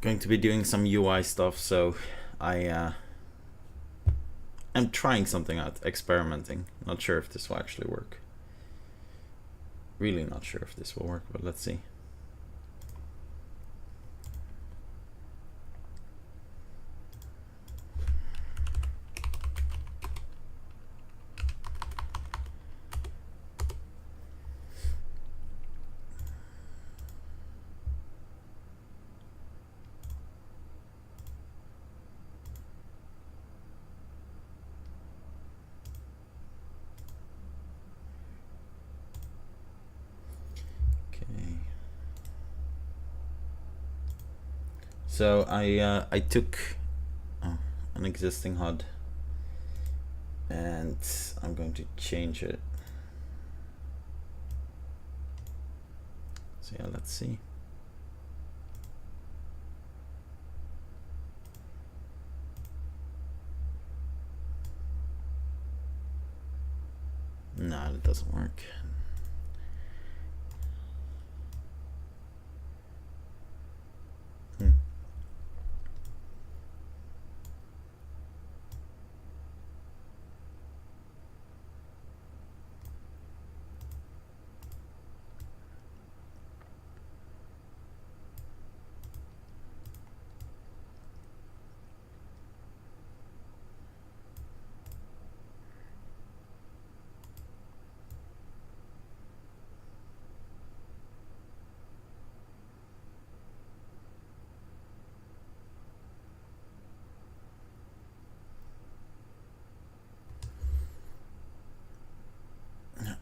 going to be doing some UI stuff, so I'm trying something out, experimenting. Not sure if this will actually work. Really not sure if this will work, but let's see. So I took an existing HUD and I'm going to change it. So yeah, let's see. No, it doesn't work.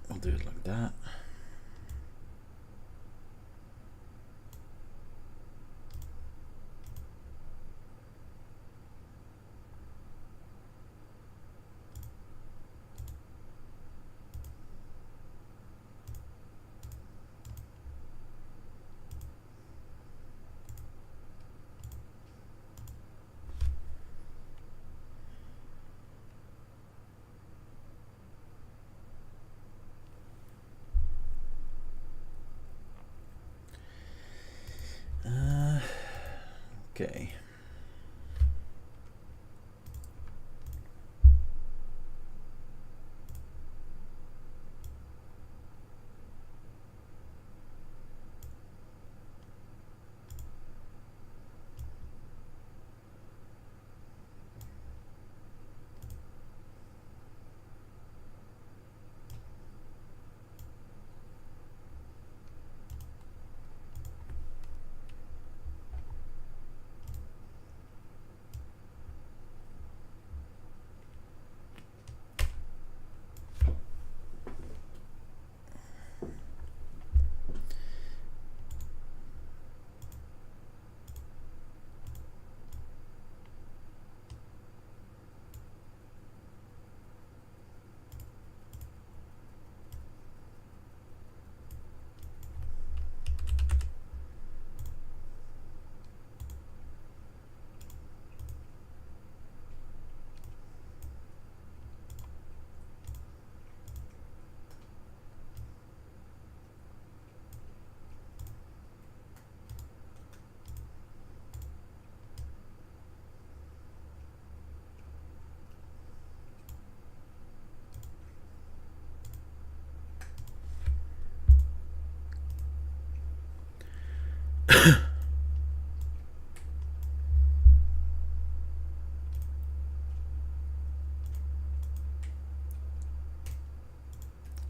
We'll do it like that. Okay.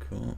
Cool.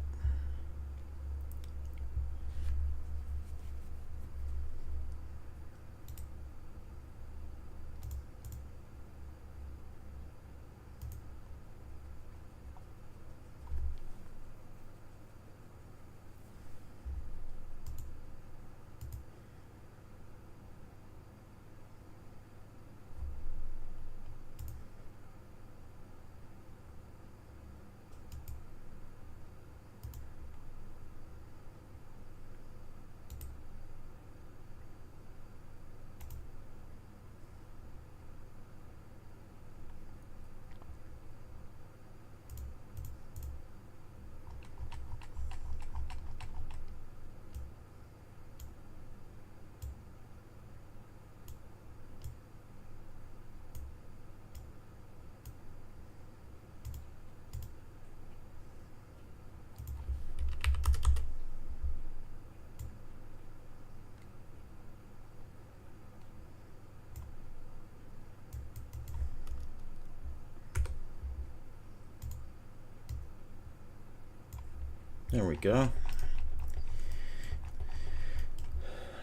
There we go.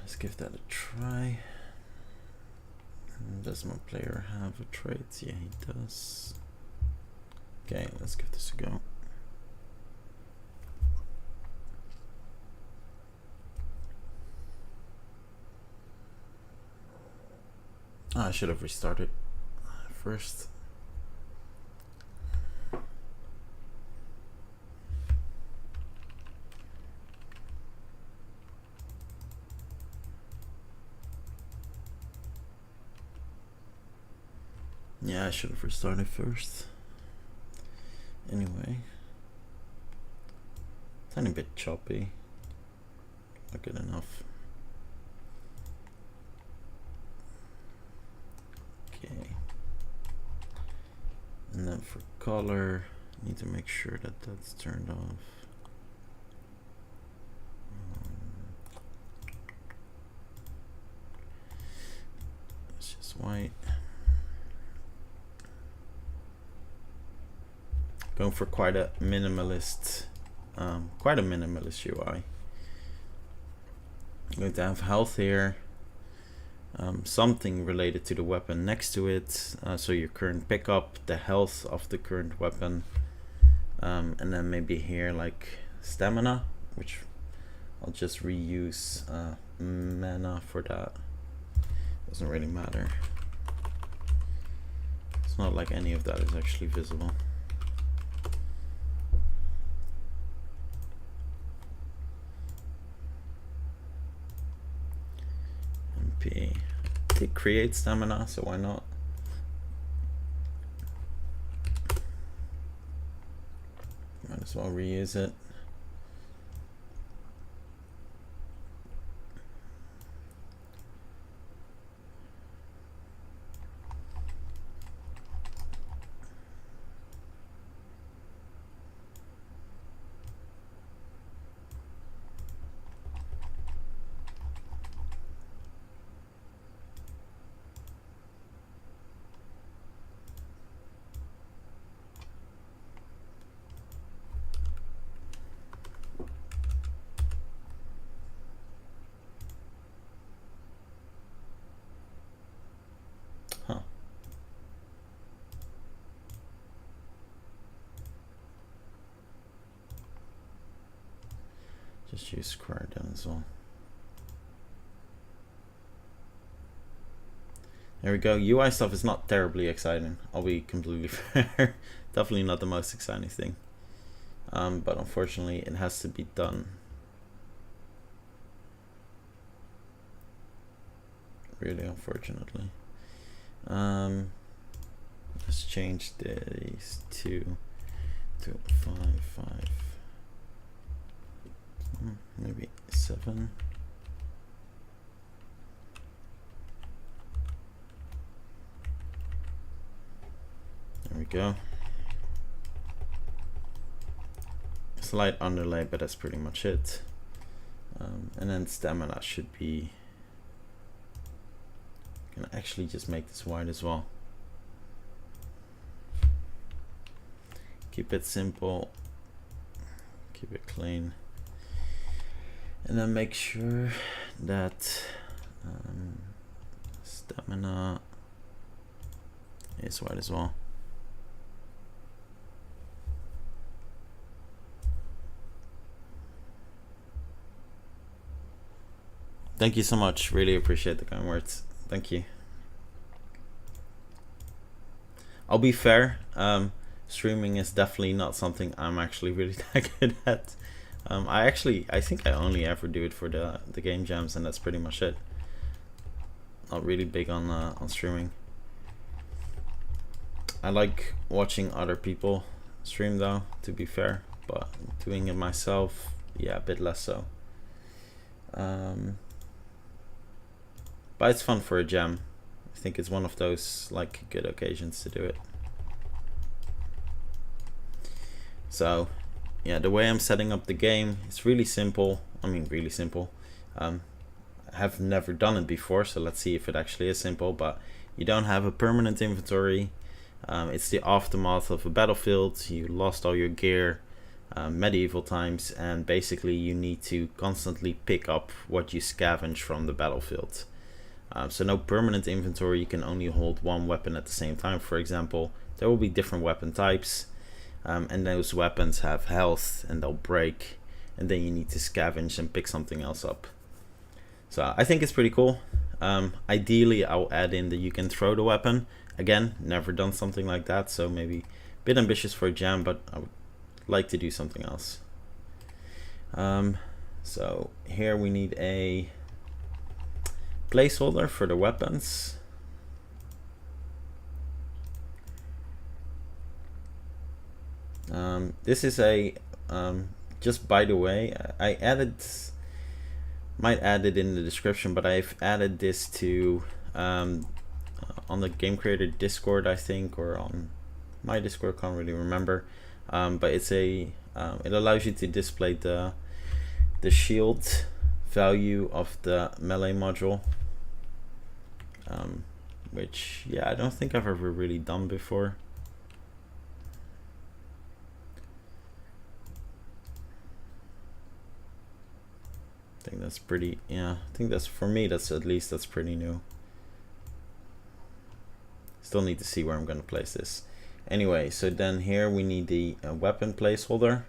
Let's give that a try. Does my player have a trait? Yeah, he does. Okay, let's give this a go. Oh, I should have restarted first. Yeah, I should have restarted first. Anyway, tiny bit choppy. Not good enough. Okay. And then for color, need to make sure that that's turned off. It's just white. Going for quite a minimalist UI. I'm going to have health here, something related to the weapon next to it, so your current pickup, the health of the current weapon, and then maybe here like stamina, which I'll just reuse mana for that. Doesn't really matter. It's not like any of that is actually visible. It creates stamina, so why not? Might as well reuse it. Just use square down as well. There we go. UI stuff is not terribly exciting. I'll be completely fair. Definitely not the most exciting thing. But unfortunately, it has to be done. Really, unfortunately. Let's change these to 5, 5. Maybe 7. There we go. Slight underlay, but that's pretty much it. And then stamina should be. Can actually just make this white as well. Keep it simple. Keep it clean. And then make sure that stamina is white as well. Thank you so much. Really appreciate the kind words. Thank you. I'll be fair. Streaming is definitely not something I'm actually really that good at. I think I only ever do it for the game jams, and that's pretty much it. Not really big on streaming. I like watching other people stream though, to be fair, but doing it myself, yeah, a bit less so. But it's fun for a jam. I think it's one of those like good occasions to do it. So yeah, the way I'm setting up the game, it's really simple. I mean, really simple. I have never done it before, so let's see if it actually is simple. But you don't have a permanent inventory. It's the aftermath of a battlefield. You lost all your gear. medieval times, and basically you need to constantly pick up what you scavenge from the battlefield. So no permanent inventory, you can only hold one weapon at the same time. For example, there will be different weapon types, and those weapons have health and they'll break, and then you need to scavenge and pick something else up. So I think it's pretty cool. Ideally I'll add in that you can throw the weapon. Again, never done something like that, so maybe a bit ambitious for a jam, but I would like to do something else. So here we need a placeholder for the weapons. This is a just by the way, I might add it in the description, but I've added this to on the Game Creator Discord, I think, or on my Discord, can't really remember. But it's a it allows you to display the shield value of the melee module, which, yeah, I don't think I've ever really done before. I think that's pretty, yeah, I think that's, for me, that's pretty new. Still need to see where I'm going to place this. Anyway, so then here we need the weapon placeholder.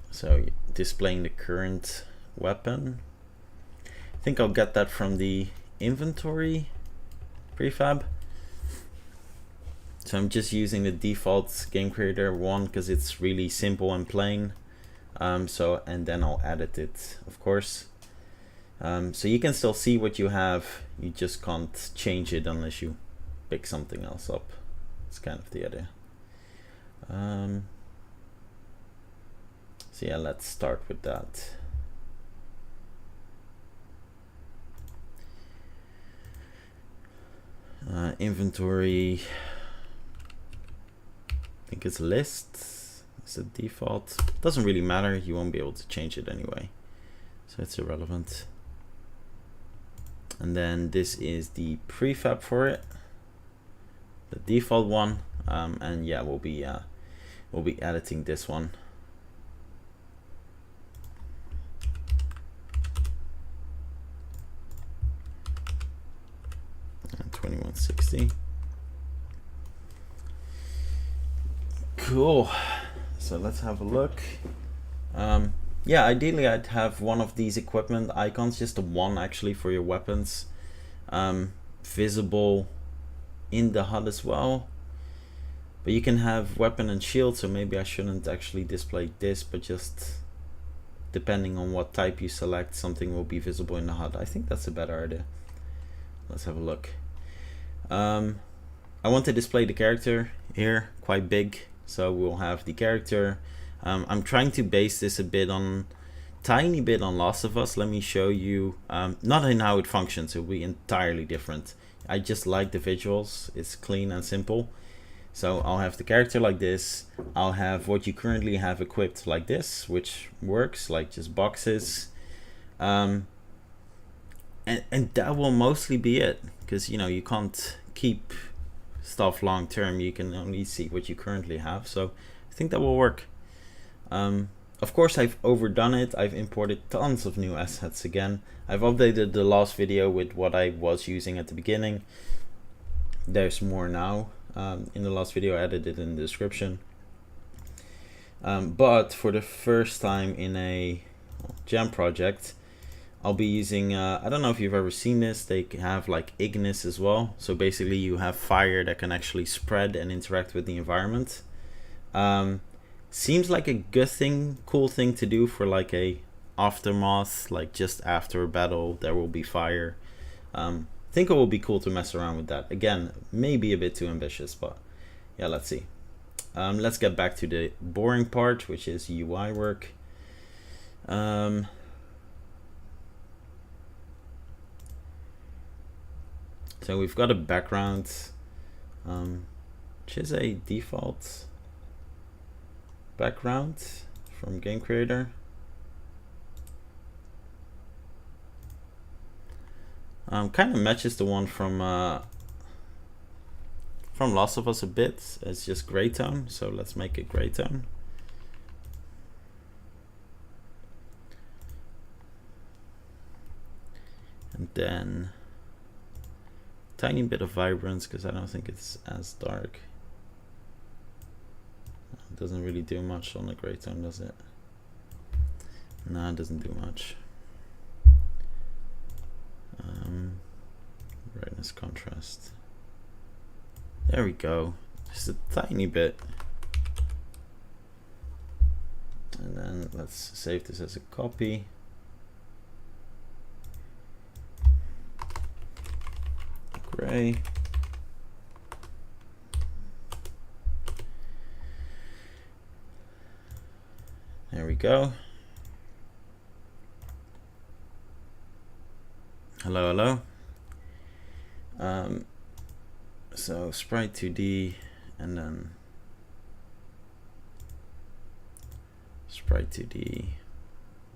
So displaying the current weapon. I think I'll get that from the inventory prefab. So I'm just using the default Game Creator one because it's really simple and plain. And then I'll edit it, of course. So you can still see what you have, you just can't change it unless you pick something else up. It's kind of the idea. So yeah, let's start with that. Inventory, I think it's list, it's a default. Doesn't really matter, you won't be able to change it anyway, so it's irrelevant. And then this is the prefab for it, the default one, and yeah, we'll be editing this one. And 2160. Cool. So let's have a look. Yeah, ideally I'd have one of these equipment icons, just the one actually for your weapons, visible in the HUD as well. But you can have weapon and shield, so maybe I shouldn't actually display this, but just depending on what type you select, something will be visible in the HUD. I think that's a better idea. Let's have a look. I want to display the character here quite big, so we'll have the character. I'm trying to base this tiny bit on Last of Us. Let me show you, not in how it functions, it will be entirely different. I just like the visuals, it's clean and simple. So I'll have the character like this, I'll have what you currently have equipped like this, which works, like just boxes. And that will mostly be it, because you know, you can't keep stuff long term, you can only see what you currently have, so I think that will work. Of course I've overdone it, I've imported tons of new assets again. I've updated the last video with what I was using at the beginning. There's more now. In the last video I added it in the description. But for the first time in a jam project, I'll be using, I don't know if you've ever seen this, they have like Ignis as well. So basically you have fire that can actually spread and interact with the environment. Seems like a good thing, cool thing to do for like a aftermath, like just after a battle there will be fire. I think it will be cool to mess around with that. Again, maybe a bit too ambitious, but yeah, let's see. Let's get back to the boring part, which is UI work. So we've got a background, which is a default background from Game Creator. Kind of matches the one from from Last of Us a bit. It's just gray tone, so let's make it gray tone. And then tiny bit of vibrance, because I don't think it's as dark. It doesn't really do much on the gray tone, does it? No, it doesn't do much. Brightness, contrast. There we go. Just a tiny bit. And then let's save this as a copy. Gray. There we go. Hello, hello. So sprite 2D and then sprite 2D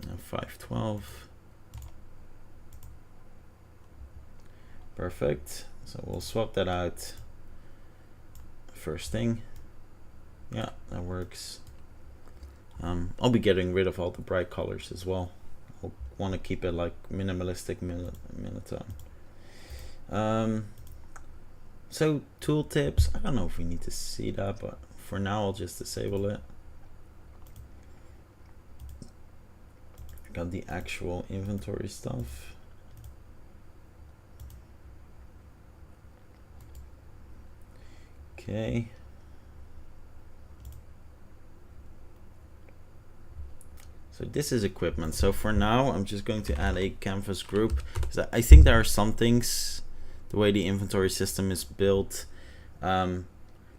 512. Perfect. So we'll swap that out first thing. Yeah, that works. I'll be getting rid of all the bright colors as well. I want to keep it like minimalistic monotone. So tooltips, I don't know if we need to see that, but for now I'll just disable it. Got the actual inventory stuff. Okay. So this is equipment. So for now, I'm just going to add a canvas group, because I think there are some things, the way the inventory system is built,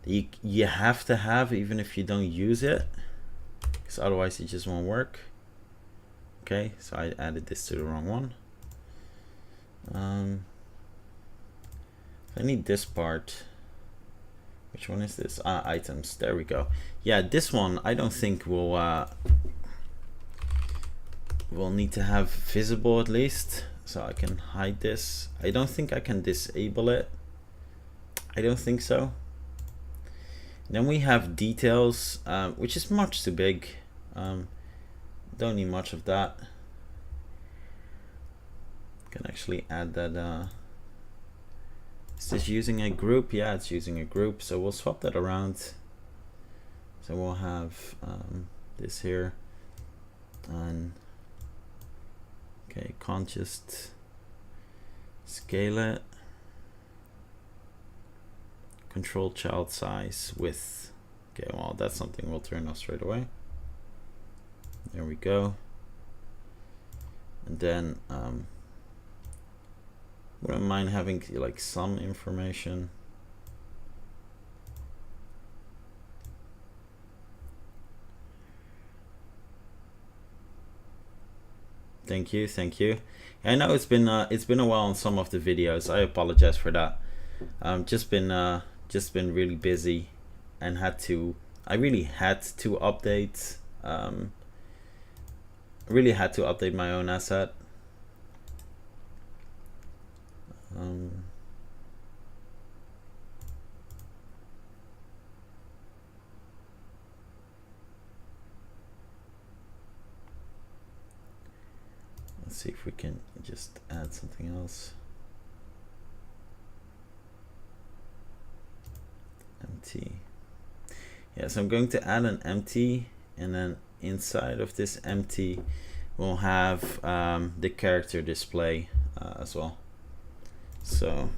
you have to have even if you don't use it, because otherwise it just won't work. Okay, so I added this to the wrong one. I need this part. Which one is this? Items. There we go. Yeah, this one I don't think we'll need to have visible at least, so I can hide this. I don't think I can disable it. I don't think so. Then we have details, which is much too big. Don't need much of that. Can actually add that. Is this using a group? Yeah, it's using a group, so we'll swap that around. So we'll have this here, and okay, can't just scale it. Control child size width. Okay, well, that's something we'll turn off straight away. There we go. And then wouldn't mind having like some information. Thank you, thank you. I know it's been a while on some of the videos. I apologize for that. Just been really busy, and I really had to update. Really had to update my own asset. Let's see if we can just add something else. Empty. Yeah, so I'm going to add an empty, and then inside of this empty we'll have the character display as well. So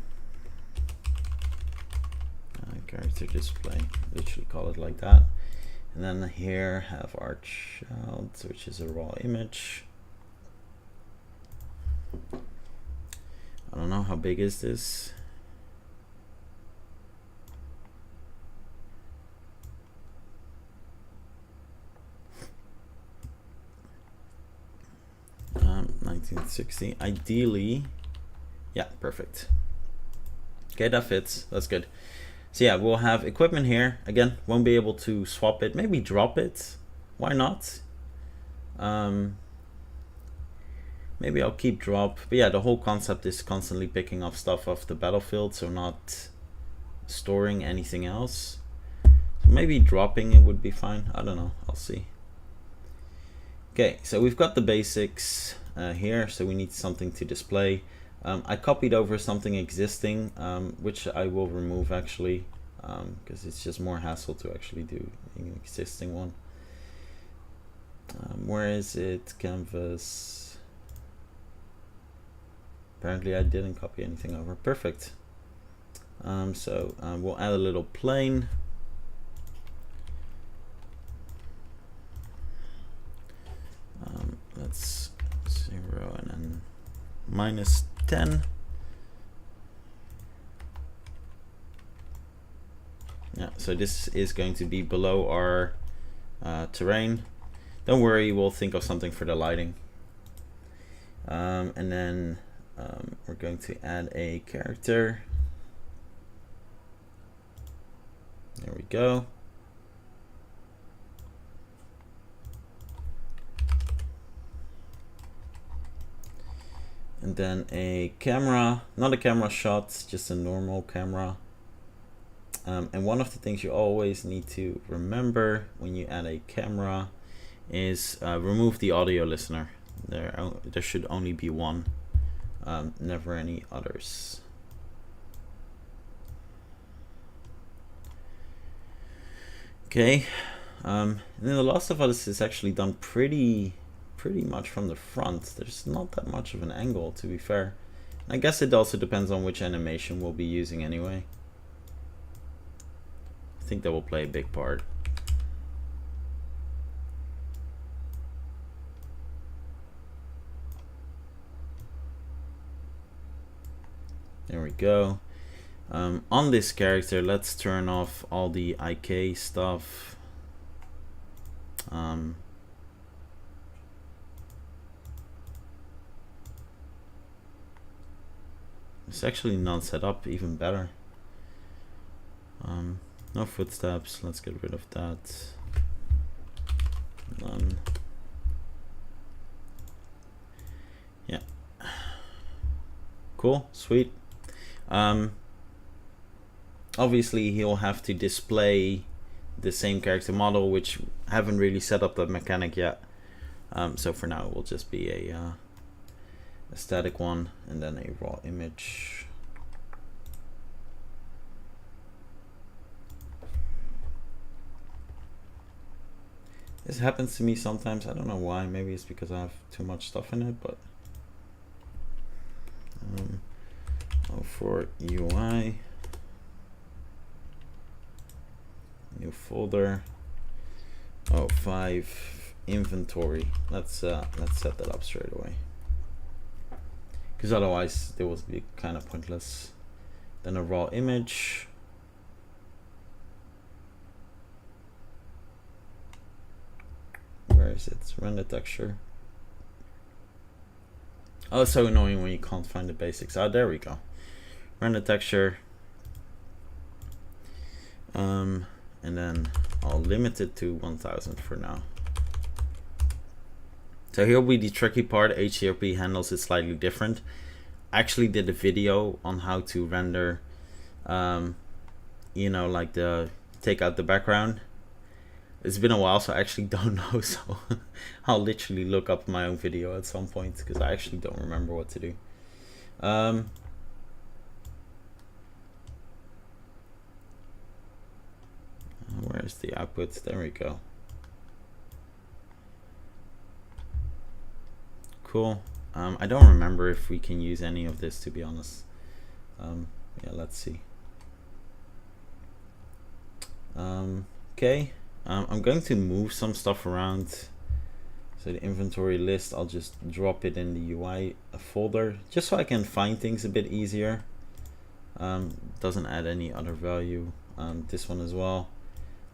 character display, literally call it like that. And then here have our child, which is a raw image. I don't know, how big is this? Um, 1960. Ideally, yeah, perfect. Okay, that fits. That's good. So yeah, we'll have equipment here. Again, won't be able to swap it. Maybe drop it. Why not? Maybe I'll keep drop. But yeah, the whole concept is constantly picking up stuff off the battlefield, so not storing anything else. So maybe dropping it would be fine. I don't know, I'll see. Okay, so we've got the basics here, so we need something to display. I copied over something existing, which I will remove actually, because it's just more hassle to actually do an existing one. Where is it? Canvas. Apparently I didn't copy anything over. Perfect. So we'll add a little plane. Let's 0 and then -10. Yeah, so this is going to be below our terrain. Don't worry, we'll think of something for the lighting. And then we're going to add a character. There we go. And then a camera, not a camera shot, just a normal camera. And one of the things you always need to remember when you add a camera is remove the audio listener. There should only be one, never any others. Okay, and then The Last of Us is actually done pretty much from the front. There's not that much of an angle, to be fair. I guess it also depends on which animation we'll be using anyway. I think that will play a big part. There we go. On this character, let's turn off all the IK stuff. It's actually not set up, even better. No footsteps, let's get rid of that. None. Yeah. Cool, sweet. Obviously he'll have to display the same character model, which haven't really set up that mechanic yet. So for now it will just be a static one and then a raw image. This happens to me sometimes, I don't know why, maybe it's because I have too much stuff in it, but for UI, new folder, 5 inventory. Let's set that up straight away, because otherwise it would be kind of pointless. Then a raw image. Where is it? Render texture. Oh, it's so annoying when you can't find the basics. Oh, there we go. Render texture. And then I'll limit it to 1000 for now. So here will be the tricky part. HDRP handles it slightly different. I actually did a video on how to render, you know, like take out the background. It's been a while, so I actually don't know, so I'll literally look up my own video at some point, because I actually don't remember what to do. Where's the output? There we go. Cool. I don't remember if we can use any of this, to be honest. Yeah, let's see. Okay. I'm going to move some stuff around. So the inventory list, I'll just drop it in the UI folder, just so I can find things a bit easier. Doesn't add any other value. This one as well.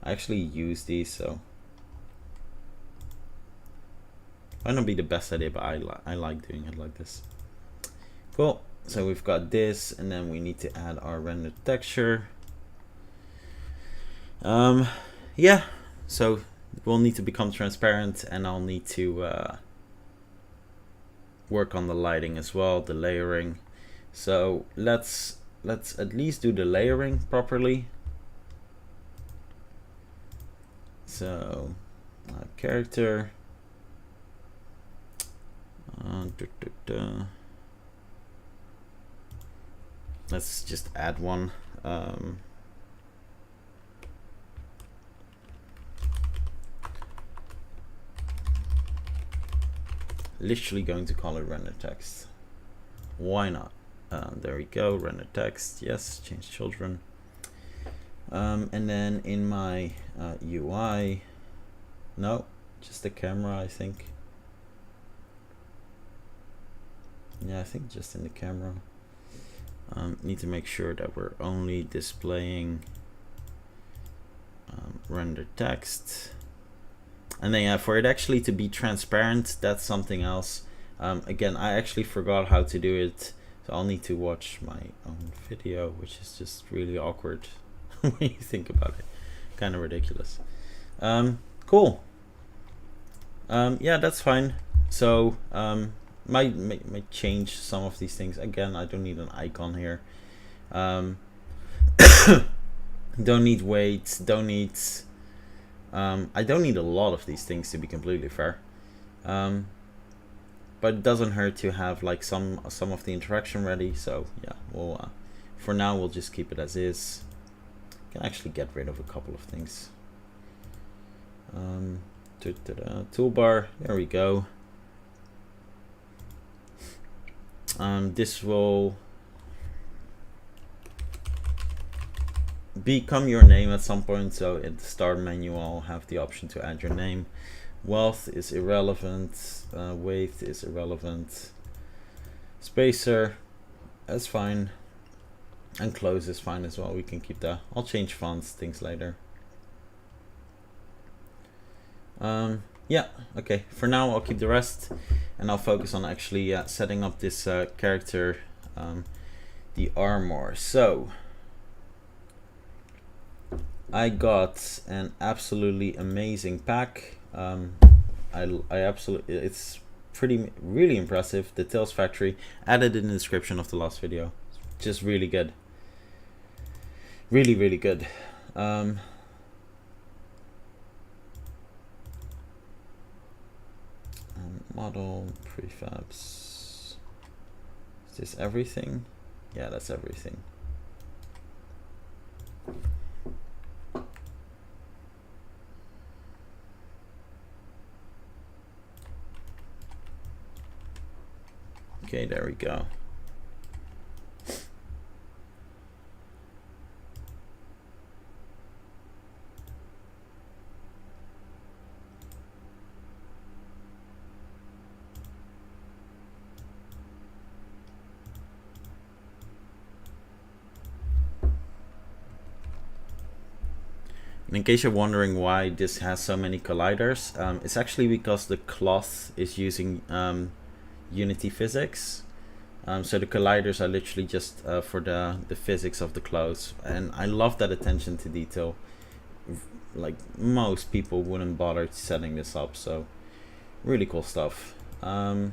I actually use these, so might not be the best idea, but I like doing it like this. Cool. So we've got this, and then we need to add our render texture. Yeah, so we'll need to become transparent, and I'll need to work on the lighting as well, the layering. So let's let's at least do the layering properly. So character, let's just add one. Literally going to call it render text. Why not? There we go, render text. Yes, change children. And then in my UI, no, just the camera, I think. Yeah, I think just in the camera. Need to make sure that we're only displaying render text. And then yeah, for it actually to be transparent, that's something else. Again, I actually forgot how to do it, so I'll need to watch my own video, which is just really awkward when you think about it. Kind of ridiculous. Cool. Yeah, that's fine. So might change some of these things. Again, I don't need an icon here. Don't need weights, don't need I don't need a lot of these things, to be completely fair. But it doesn't hurt to have like some of the interaction ready. So yeah, we'll for now we'll just keep it as is. Can actually get rid of a couple of things. Toolbar, there we go. This will become your name at some point, so at the start menu I'll have the option to add your name. Wealth is irrelevant, weight is irrelevant, spacer, that's fine, and close is fine as well. We can keep that. I'll change fonts, things later. Yeah, okay, for now I'll keep the rest, and I'll focus on actually setting up this character, the armor. So I got an absolutely amazing pack. I absolutely, it's really impressive. The Tales Factory, added in the description of the last video. Just really good. Really good. Model, prefabs. Is this everything? Yeah, that's everything. Okay, there we go. In case you're wondering why this has so many colliders, it's actually because the cloth is using Unity physics. So the colliders are literally just for the physics of the clothes, and I love that attention to detail. Like, most people wouldn't bother setting this up, so really cool stuff. So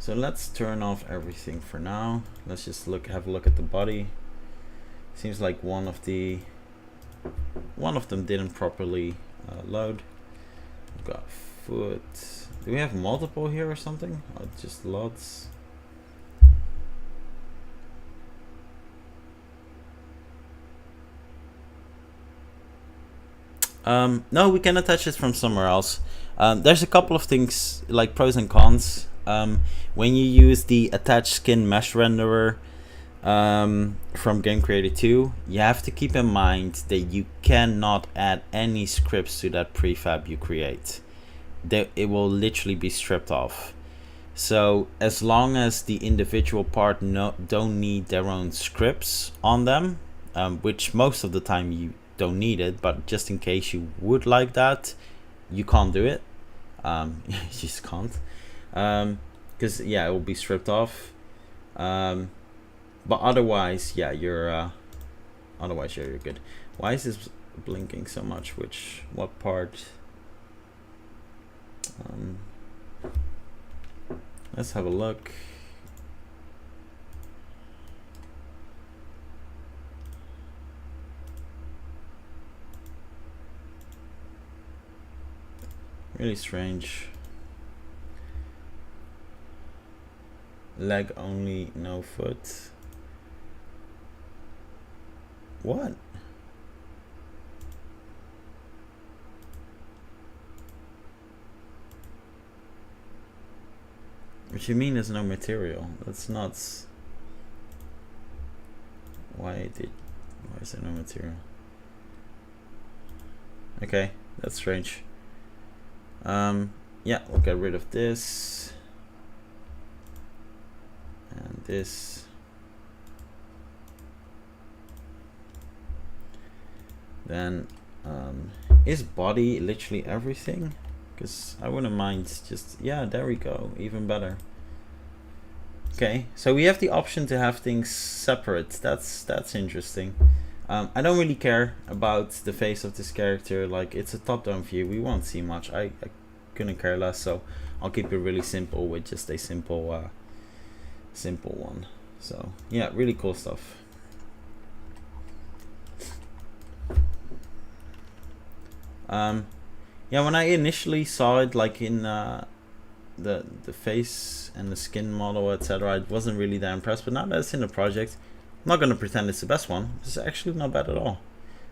let's turn off everything for now. Let's just have a look at the body. Seems like one of them didn't properly load. We've got foot. Do we have multiple here or something? Oh, just lots. No, we can attach it from somewhere else. There's a couple of things, like pros and cons. When you use the attach skin mesh renderer from Game Creator 2, you have to keep in mind that you cannot add any scripts to that prefab you create. It will literally be stripped off. So as long as the individual part don't need their own scripts on them, which most of the time you don't need it, but just in case you would like that, you can't do it. You just can't, because yeah, it will be stripped off. But otherwise, yeah, you're good. Why is this blinking so much? What part? Let's have a look. Really strange. Leg only, no foot. What? What you mean there's no material? That's nuts. Why is there no material? Okay, that's strange. Yeah, we'll get rid of this and this. Then is body literally everything? Because I wouldn't mind just, yeah, there we go, even better. Okay, so we have the option to have things separate. That's interesting. I don't really care about the face of this character. Like, it's a top-down view, we won't see much. I couldn't care less, so I'll keep it really simple with just a simple simple one. So yeah, really cool stuff. Yeah, when I initially saw it, like in the face and the skin model, etc., I wasn't really that impressed. But now that it's in the project, I'm not gonna pretend it's the best one. It's actually not bad at all.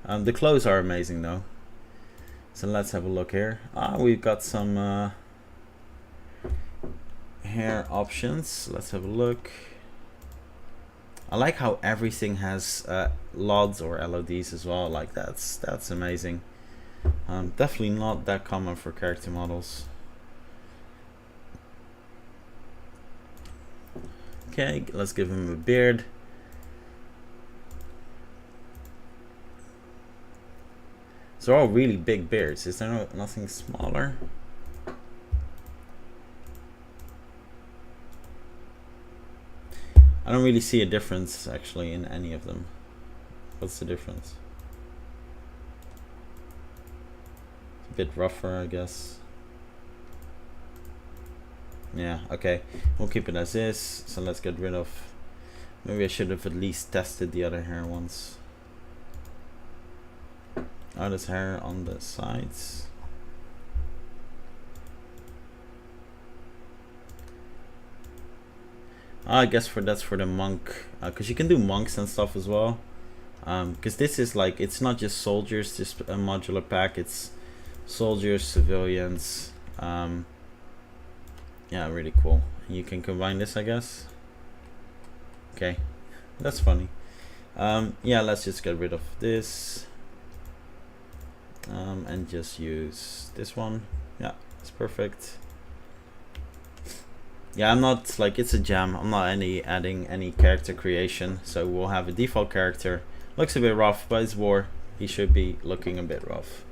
The clothes are amazing though. So let's have a look here. We've got some hair options. Let's have a look. I like how everything has LODs or LODs as well. Like that's amazing. Definitely not that common for character models. Okay, let's give him a beard. So they're all really big beards. Is there nothing smaller? I don't really see a difference actually in any of them. What's the difference? It's a bit rougher, I guess. Yeah, okay. We'll keep it as is. So let's get rid of... Maybe I should have at least tested the other hair ones. Oh, there's hair on the sides. I guess that's for the monk, because you can do monks and stuff as well. Because this is like, it's not just soldiers, just a modular pack. It's soldiers, civilians. Yeah, really cool. You can combine this, I guess. Okay, that's funny. Yeah, let's just get rid of this. And just use this one. Yeah, it's perfect. Yeah, I'm not like, it's a jam. I'm not adding any character creation. So we'll have a default character. Looks a bit rough, but it's war. He should be looking a bit rough.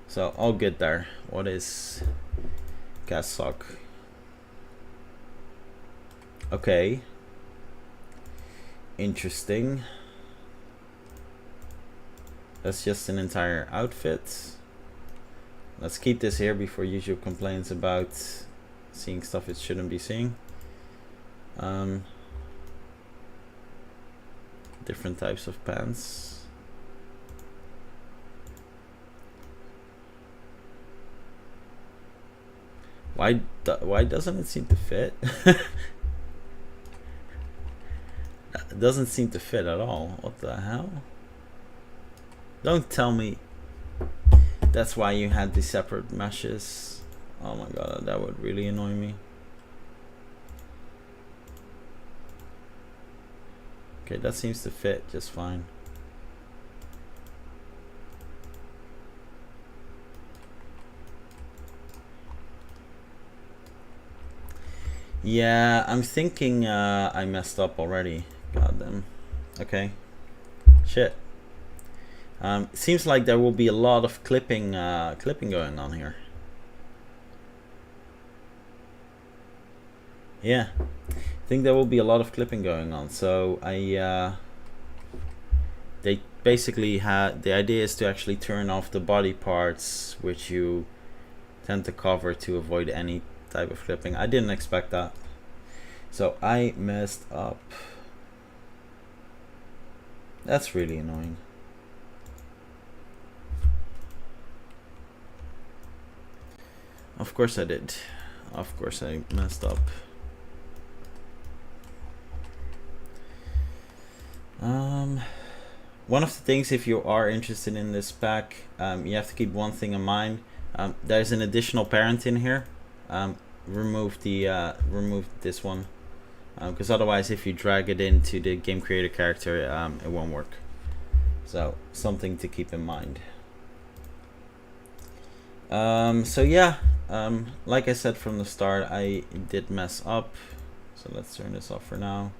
So all good there. What is cassock? Okay. Interesting. That's just an entire outfit. Let's keep this here before YouTube complains about seeing stuff it shouldn't be seeing. Different types of pants. Why doesn't it seem to fit? It doesn't seem to fit at all. What the hell? Don't tell me that's why you had the separate meshes. Oh my god, that would really annoy me. Okay, that seems to fit just fine. Yeah, I'm thinking I messed up already. God damn. Okay. Shit. Seems like there will be a lot of clipping going on here. Yeah, I think there will be a lot of clipping going on. So they basically had, the idea is to actually turn off the body parts which you tend to cover to avoid any type of clipping. I didn't expect that, so I messed up. That's really annoying. Of course I did. Of course I messed up. One of the things, if you are interested in this pack, you have to keep one thing in mind. There's an additional parent in here. Remove this one, because otherwise if you drag it into the game creator character, it won't work. So something to keep in mind. So yeah, like I said from the start, I did mess up. So let's turn this off for now.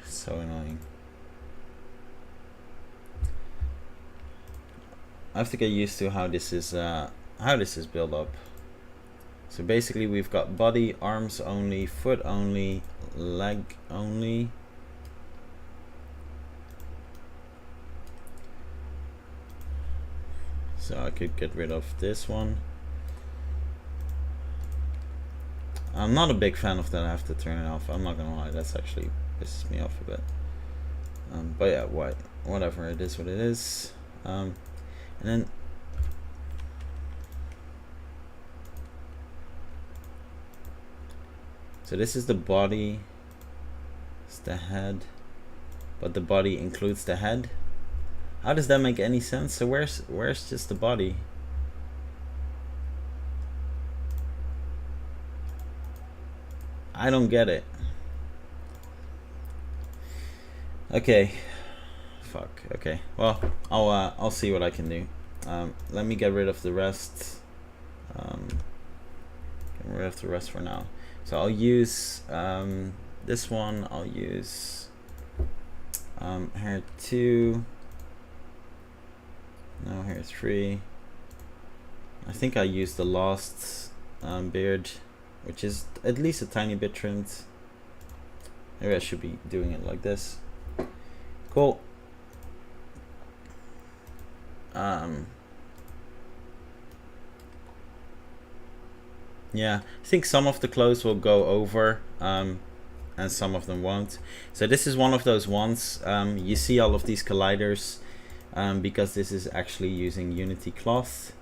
So annoying. I have to get used to how this is built up. So basically we've got body, arms only, foot only, leg only. So I could get rid of this one. I'm not a big fan of that. I have to turn it off. I'm not gonna lie, that's actually pisses me off a bit. But yeah, whatever, it is what it is. And then so this is the body, it's the head, but the body includes the head. How does that make any sense? So where's just the body? I don't get it. Okay, fuck. Okay, well, I'll see what I can do. Let me get rid of the rest. Get rid of the rest for now. So I'll use this one. I'll use hair 2. No, hair 3. I think I used the last beard, which is at least a tiny bit trimmed. Maybe I should be doing it like this. Cool. Yeah, I think some of the clothes will go over, and some of them won't. So this is one of those ones. You see all of these colliders, because this is actually using Unity cloth.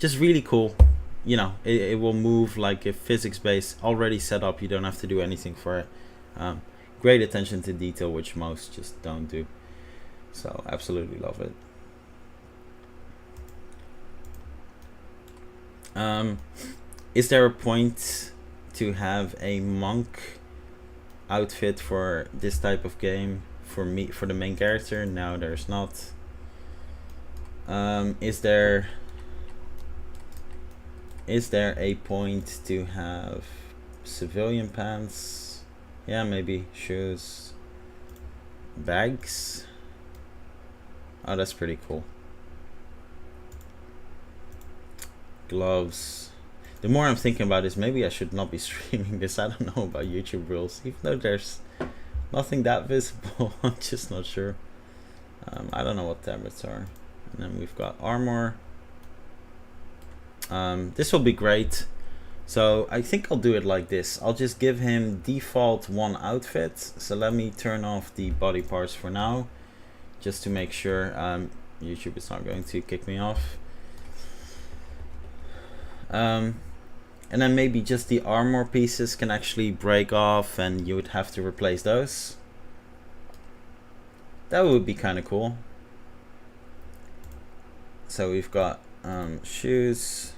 Just really cool. You know, it will move like a physics base already set up. You don't have to do anything for it. Great attention to detail, which most just don't do. So absolutely love it. Is there a point to have a monk outfit for this type of game for the main character? No, there's not. Is there a point to have civilian pants? Yeah, maybe shoes, bags. Oh, that's pretty cool. Gloves. The more I'm thinking about this, maybe I should not be streaming this. I don't know about YouTube rules, even though there's nothing that visible. I'm just not sure. I don't know what tablets are. And then we've got armor. This will be great. So I think I'll do it like this. I'll just give him default one outfit. So let me turn off the body parts for now, just to make sure YouTube is not going to kick me off. And then maybe just the armor pieces can actually break off and you would have to replace those. That would be kind of cool. So we've got shoes.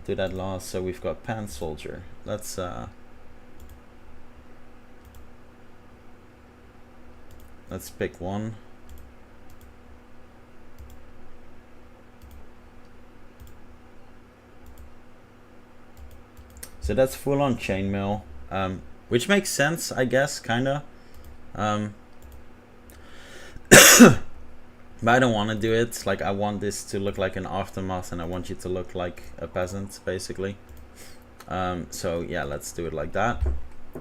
Do that last. So we've got pants soldier. Let's pick one. So that's full on chainmail, which makes sense, I guess, kinda. But I don't want to do it. Like, I want this to look like an aftermath, and I want you to look like a peasant, basically. So yeah, let's do it like that.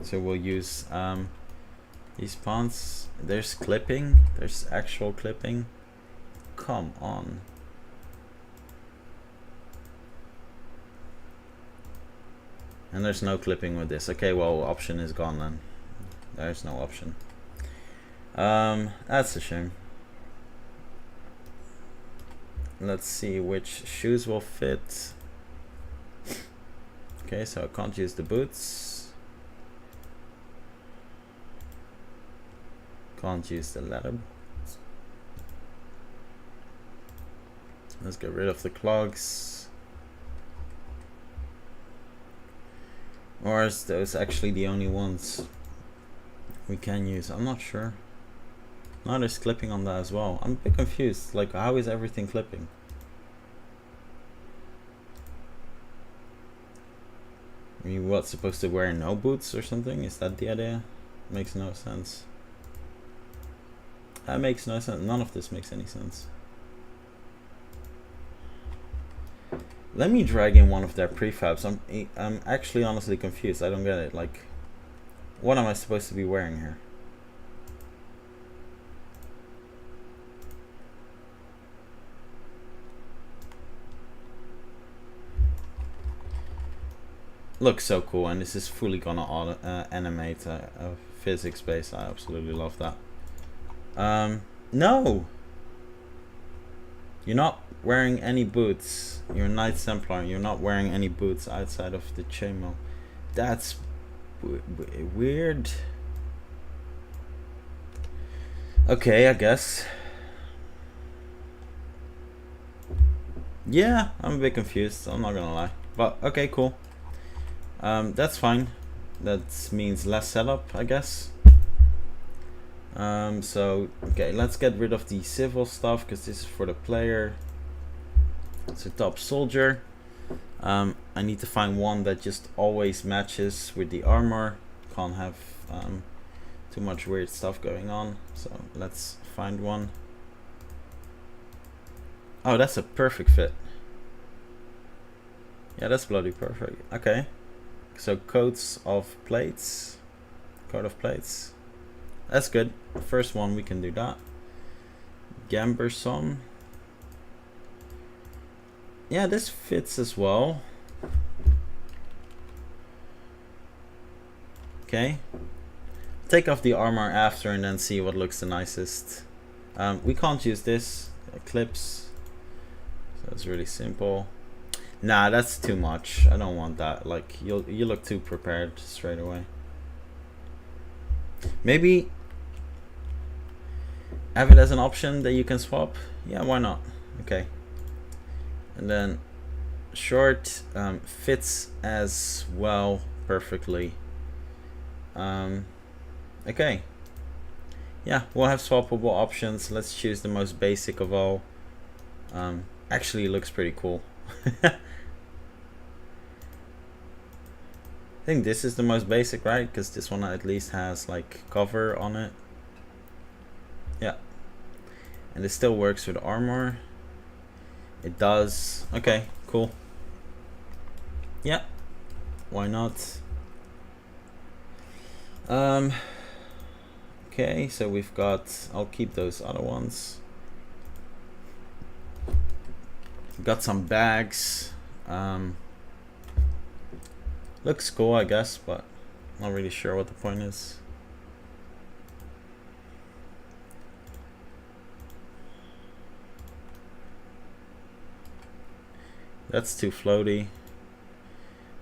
So we'll use These ponds, there's clipping, there's actual clipping. Come on. And there's no clipping with this. Okay, well, option is gone then. There's no option. That's a shame. Let's see which shoes will fit. Okay, so I can't use the boots. Can't use the leather boots. Let's get rid of the clogs. Or is those actually the only ones we can use? I'm not sure. No, there's clipping on that as well. I'm a bit confused. Like, how is everything clipping? I mean, what, supposed to wear no boots or something? Is that the idea? Makes no sense. That makes no sense. None of this makes any sense. Let me drag in one of their prefabs. I'm actually honestly confused. I don't get it. Like, what am I supposed to be wearing here? Looks so cool, and this is fully gonna auto, animate a physics base. I absolutely love that. No! You're not wearing any boots. You're a Knight Templar. You're not wearing any boots outside of the chainmail. That's weird. Okay, I guess. Yeah, I'm a bit confused. I'm not gonna lie. But okay, cool. That's fine. That means less setup, I guess. So okay, let's get rid of the civil stuff because this is for the player. It's a top soldier. I need to find one that just always matches with the armor. Can't have too much weird stuff going on. So let's find one. Oh, that's a perfect fit. Yeah, that's bloody perfect. Okay. So coats of plates. Coat of plates. That's good. First one, we can do that. Gamberson. Yeah, this fits as well. Okay. Take off the armor after and then see what looks the nicest. We can't use this. Clips. So it's really simple. Nah, that's too much. I don't want that. Like, you look too prepared straight away. Maybe have it as an option that you can swap. Yeah, why not? Okay. And then short fits as well perfectly. Okay. Yeah, we'll have swappable options. Let's choose the most basic of all. Actually, it looks pretty cool. I think this is the most basic, right? Because this one at least has like cover on it. Yeah. And it still works with armor. It does. Okay, cool. Yeah. Why not? Okay, so we've got, I'll keep those other ones. Got some bags. Looks cool, I guess, but not really sure what the point is. That's too floaty.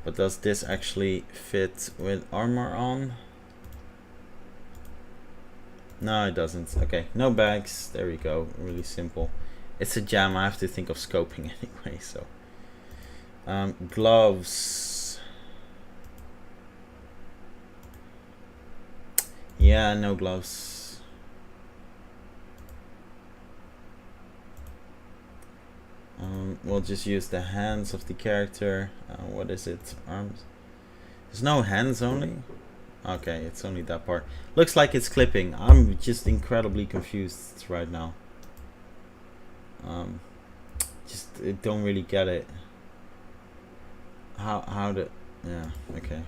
But does this actually fit with armor on? No, it doesn't. Okay, no bags. There we go. Really simple. It's a jam. I have to think of scoping anyway. So, gloves. Yeah, no gloves. We'll just use the hands of the character. What is it? Arms. There's no hands only. Okay, it's only that part. Looks like it's clipping. I'm just incredibly confused right now. Just don't really get it. How to? Yeah. Okay.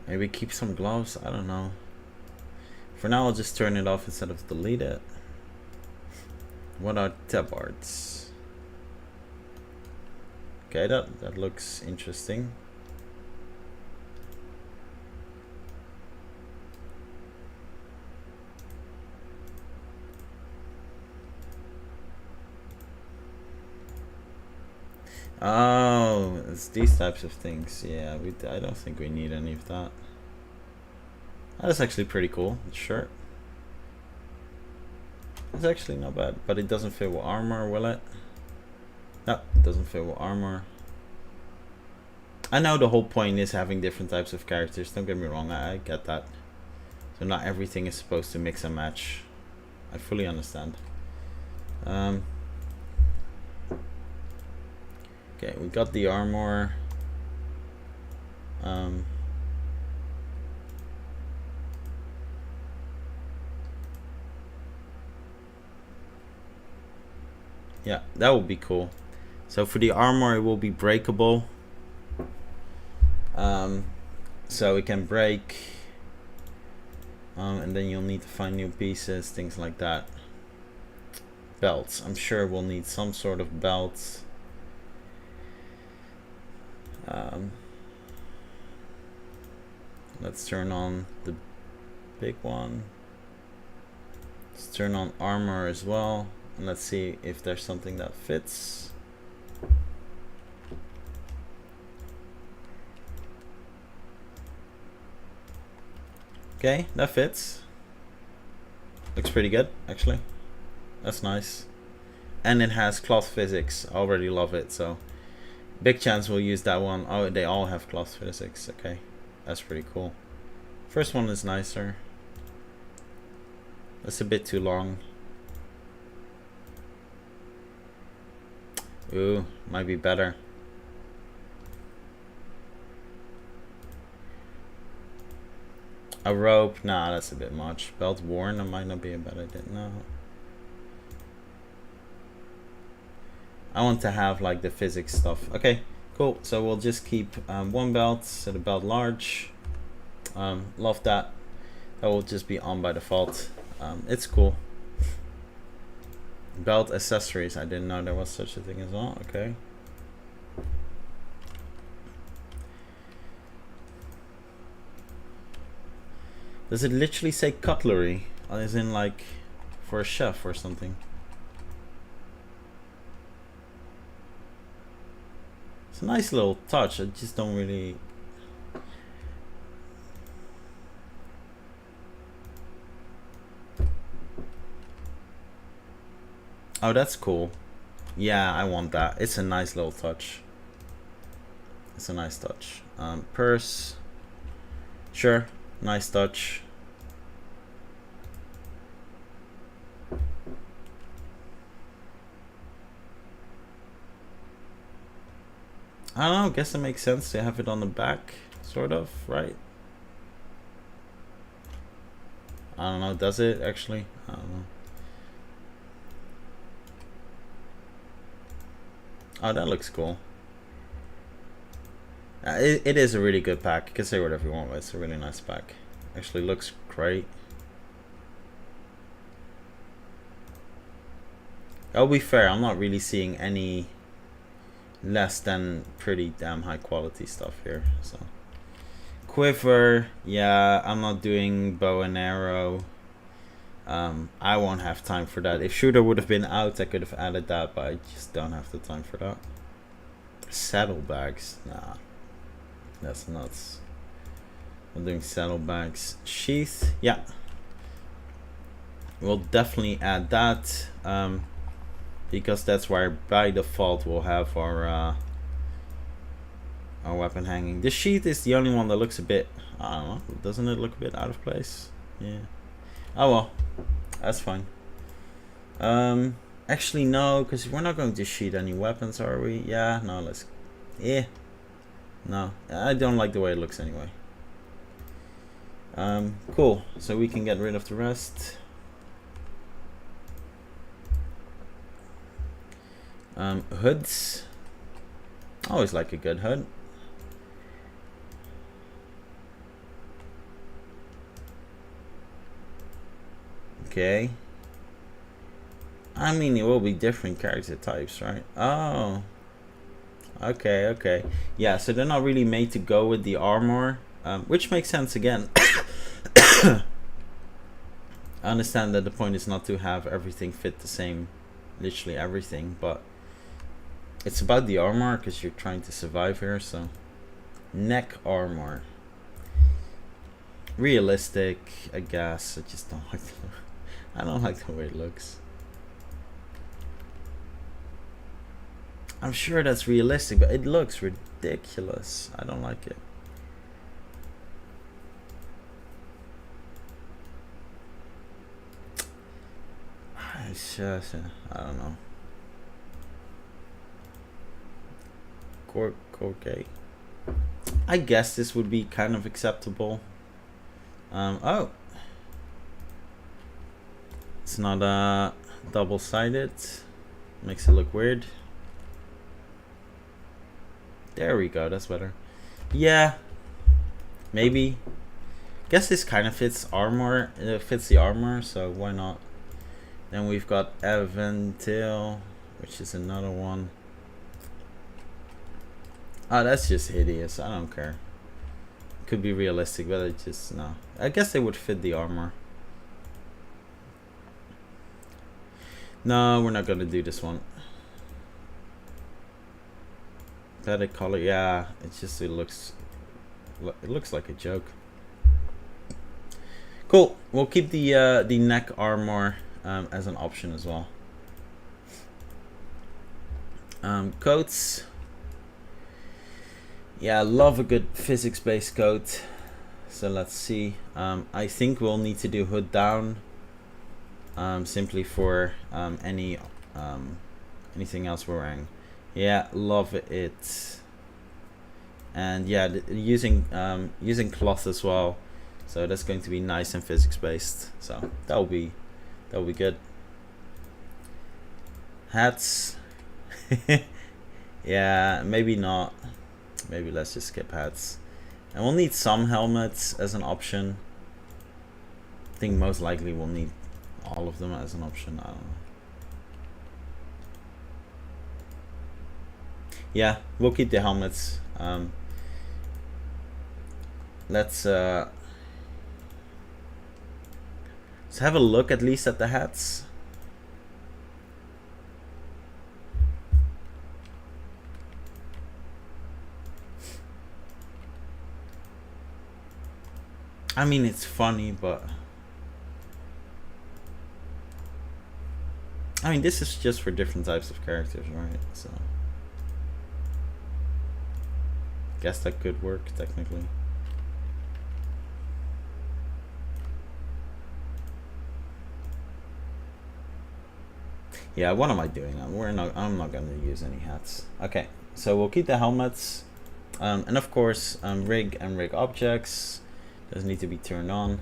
Maybe keep some gloves, I don't know. For now, I'll just turn it off instead of delete it. What are tabards? Okay, that looks interesting. Oh, it's these types of things. Yeah, I don't think we need any of that. That's actually pretty cool. The shirt. It's actually not bad, but it doesn't fit with armor, will it? No, it doesn't fit with armor. I know the whole point is having different types of characters. Don't get me wrong, I get that. So not everything is supposed to mix and match. I fully understand. Okay, we got the armor. Yeah, that would be cool. So for the armor, it will be breakable. So it can break. And then you'll need to find new pieces, things like that. Belts. I'm sure we'll need some sort of belts. Let's turn on the big one. Let's turn on armor as well. And let's see if there's something that fits. Okay, that fits. Looks pretty good, actually. That's nice. And it has cloth physics. I already love it, so big chance we'll use that one. Oh, they all have cloth physics. Okay, that's pretty cool. First one is nicer. That's a bit too long. Ooh, might be better. A rope? Nah, that's a bit much. Belt worn? That might not be a bad idea. No. I want to have like the physics stuff. Okay, cool. So we'll just keep one belt, set a belt large. Love that. That will just be on by default. It's cool. Belt accessories. I didn't know there was such a thing as well. Okay. Does it literally say cutlery? As in like for a chef or something? It's a nice little touch. I just don't really... Oh, that's cool. Yeah, I want that. It's a nice little touch. It's a nice touch. Purse. Sure. Nice touch. I don't know, guess it makes sense to have it on the back, sort of, right? I don't know, does it actually? I don't know. Oh, that looks cool. It is a really good pack. You can say whatever you want, but it's a really nice pack. Actually looks great. I'll be fair, I'm not really seeing any less than pretty damn high quality stuff here. So quiver, yeah, I'm not doing bow and arrow. I won't have time for that. If shooter would have been out, I could have added that, but I just don't have the time for that. Saddlebags, nah, that's nuts. I'm doing saddlebags. Sheath, yeah, we'll definitely add that, because that's where by default we'll have our weapon hanging. The sheath is the only one that looks a bit, I don't know, doesn't it look a bit out of place? Yeah. Oh well, that's fine. Actually no, because we're not going to sheath any weapons, are we? Yeah, no, let's... Yeah. No, I don't like the way it looks anyway. Cool, so we can get rid of the rest. Hoods. I always like a good hood. Okay. I mean, it will be different character types, right? Oh. Okay, okay. Yeah, so they're not really made to go with the armor, which makes sense again. I understand that the point is not to have everything fit the same, literally everything, but it's about the armor because you're trying to survive here, so. Neck armor. Realistic, I guess. I just don't like I don't like the way it looks. I'm sure that's realistic, but it looks ridiculous. I don't like it. It's just, I don't know. Okay. I guess this would be kind of acceptable. Oh. It's not double-sided. Makes it look weird. There we go, that's better. Yeah. Maybe. Guess this kind of fits armor. It fits the armor, so why not? Then we've got Aventil, which is another one. Oh, that's just hideous. I don't care. Could be realistic, but it just, no. I guess they would fit the armor. No, we're not gonna do this one. Better color, yeah. It's just, it looks like a joke. Cool. We'll keep the neck armor as an option as well. Coats. Yeah, I love a good physics-based coat. So let's see. I think we'll need to do hood down, simply for anything else we're wearing. Yeah, love it. And yeah, using cloth as well. So that's going to be nice and physics-based. So that'll be good. Hats. Yeah, maybe not. Maybe let's just skip hats. And we'll need some helmets as an option. I think most likely we'll need all of them as an option. I don't know. Yeah, we'll keep the helmets. Let's have a look at least at the hats. I mean, it's funny, but I mean, this is just for different types of characters, right? So guess that could work technically. Yeah, what am I doing? I'm not gonna use any hats. Okay, so we'll keep the helmets, and of course, rig and rig objects does need to be turned on.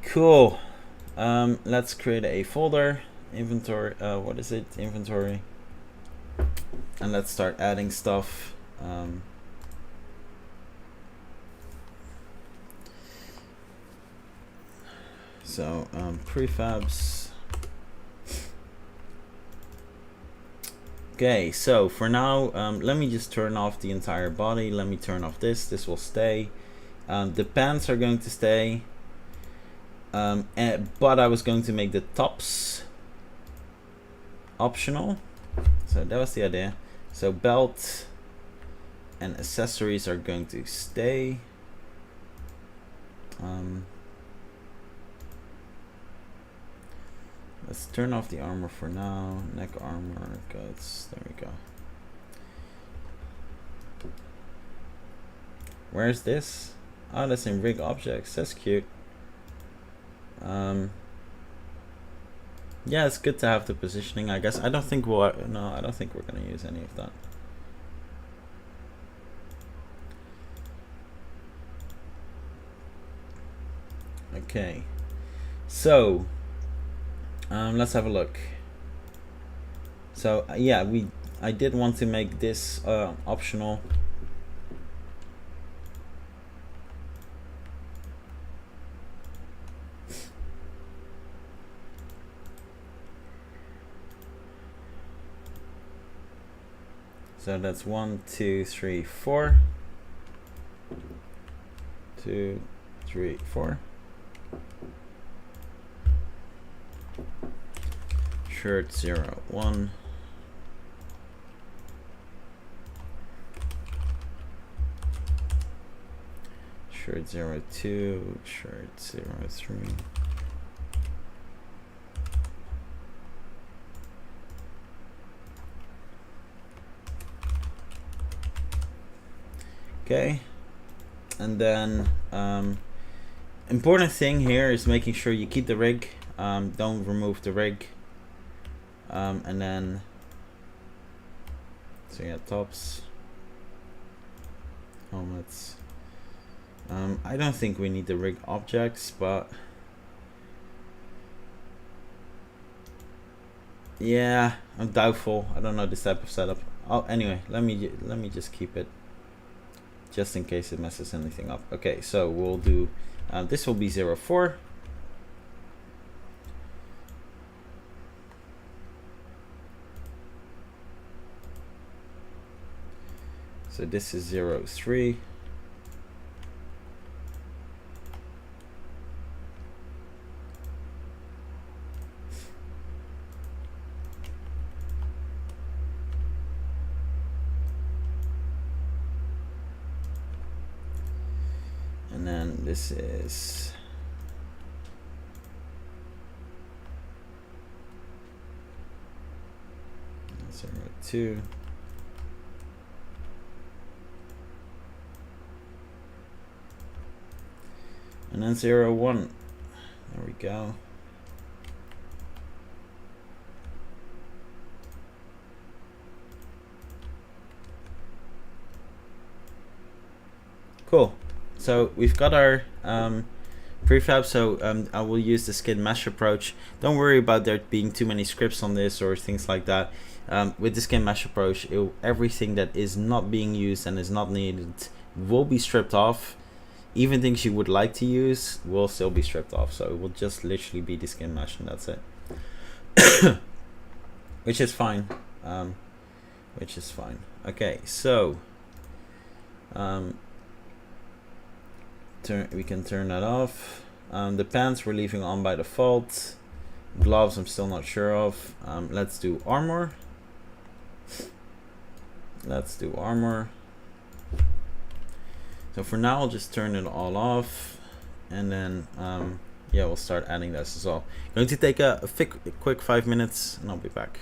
Cool. Let's create a folder, inventory. What is it? Inventory. And let's start adding stuff. So prefabs. Okay, so for now, let me just turn off the entire body. Let me turn off this. This will stay. The pants are going to stay. But I was going to make the tops optional. So that was the idea. So belt and accessories are going to stay. Let's turn off the armor for now. Neck armor, guts. There we go. Where's this? Oh, that's in rig objects. That's cute. Yeah, it's good to have the positioning, I guess. I don't think we'll. No, I don't think we're gonna use any of that. Okay, so let's have a look. So yeah, I did want to make this optional. So that's 1, 2, 3, 4. 2, 3, 4. Shirt 0, 1. Shirt 0, 2. Shirt 0, 3. Okay. And then important thing here is making sure you keep the rig. Don't remove the rig. And then so yeah, tops, helmets. I don't think we need the rig objects, but yeah, I'm doubtful. I don't know this type of setup. Oh, anyway, let me just keep it just in case it messes anything up. Okay, so we'll do this will be 04. So this is 03. And then this is 02. And then 01. There we go. Cool. So we've got our prefab. So I will use the skin mesh approach. Don't worry about there being too many scripts on this or things like that. With the skin mesh approach, everything that is not being used and is not needed will be stripped off. Even things you would like to use will still be stripped off. So it will just literally be the skin mesh and that's it. Which is fine. Which is fine. Okay, so we can turn that off. The pants we're leaving on by default. Gloves I'm still not sure of. Let's do armor. Let's do armor. So for now I'll just turn it all off, and then yeah, we'll start adding this as well. Going to take a quick 5 minutes and I'll be back.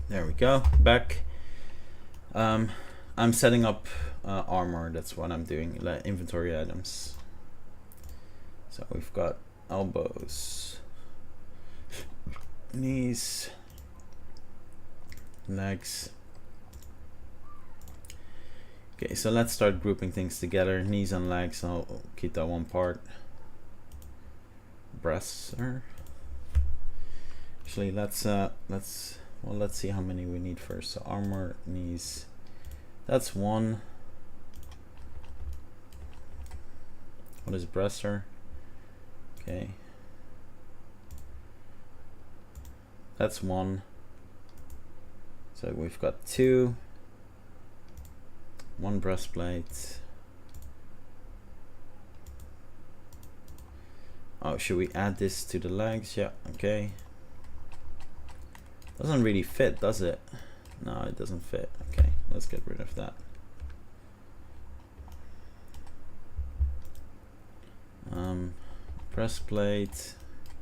There we go, back. I'm setting up armor, that's what I'm doing, like inventory items. So we've got elbows, knees, legs. Okay, so let's start grouping things together. Knees and legs, I'll keep that one part. Breasts are... Actually, let's see how many we need first. So armor, knees, that's one. What is breasts are? Okay. That's one. So we've got two. One breastplate. Oh, should we add this to the legs? Yeah, okay. Doesn't really fit, does it? No, it doesn't fit. Okay, let's get rid of that. Breastplate.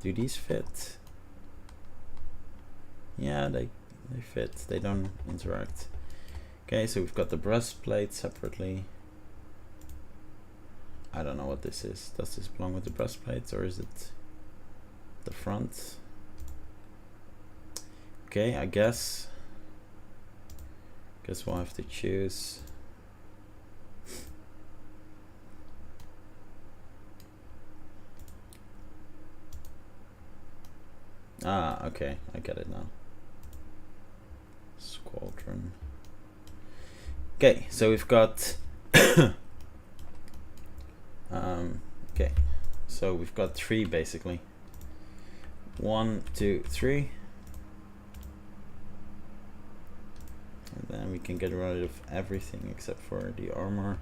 Do these fit? Yeah, they fit. They don't interact. Okay, so we've got the breastplate separately. I don't know what this is. Does this belong with the breastplate or is it the front? Okay, I guess we'll have to choose. Ah, okay, I get it now. Squadron. Okay, so we've got okay, so we've got three basically. 1, 2, 3. And then we can get rid of everything except for the armor.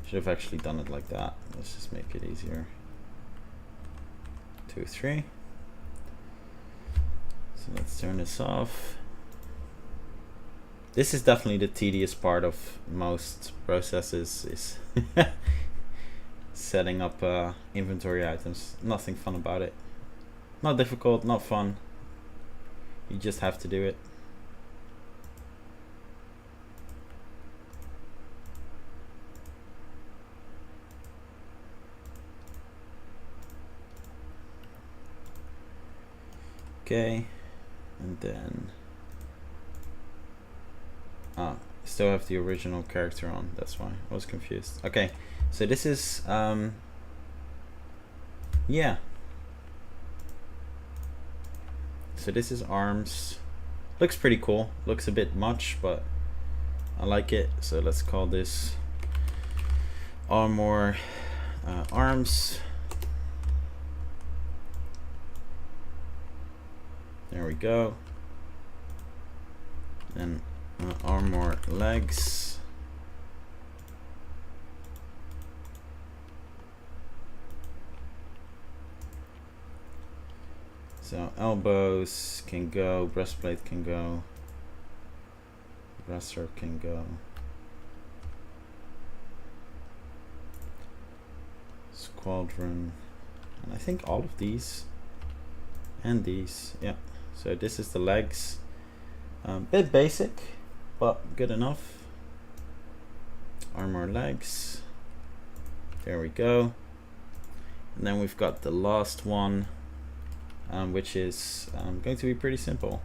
Should have actually done it like that. Let's just make it easier. 2, 3. So let's turn this off. This is definitely the tedious part of most processes, is setting up inventory items. Nothing fun about it. Not difficult, not fun. You just have to do it. Okay, and then still have the original character on, that's why I was confused. Okay, so this is yeah, so this is arms. Looks pretty cool, looks a bit much, but I like it. So let's call this armor arms. There we go. Then armor legs. So elbows can go, breastplate can go, dresser can go, squadron, and I think all of these and these, yeah. So this is the legs. Bit basic, but good enough. Armor legs. There we go. And then we've got the last one, which is going to be pretty simple.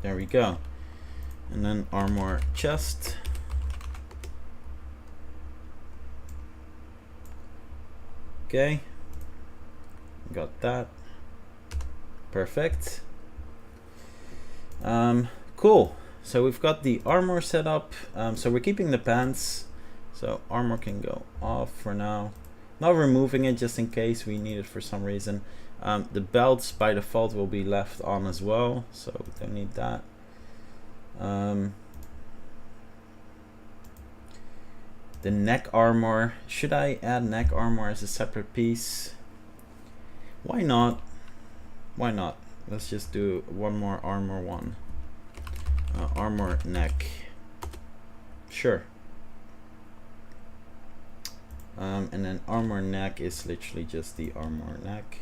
There we go. And then armor chest. Okay, got that. Perfect. Cool. So we've got the armor set up. So we're keeping the pants. So armor can go off for now. Not removing it just in case we need it for some reason. The belts by default will be left on as well, so we don't need that. The neck armor, should I add neck armor as a separate piece? Why not? Why not? Let's just do one more armor one. Armor neck. Sure. And then armor neck is literally just the armor neck.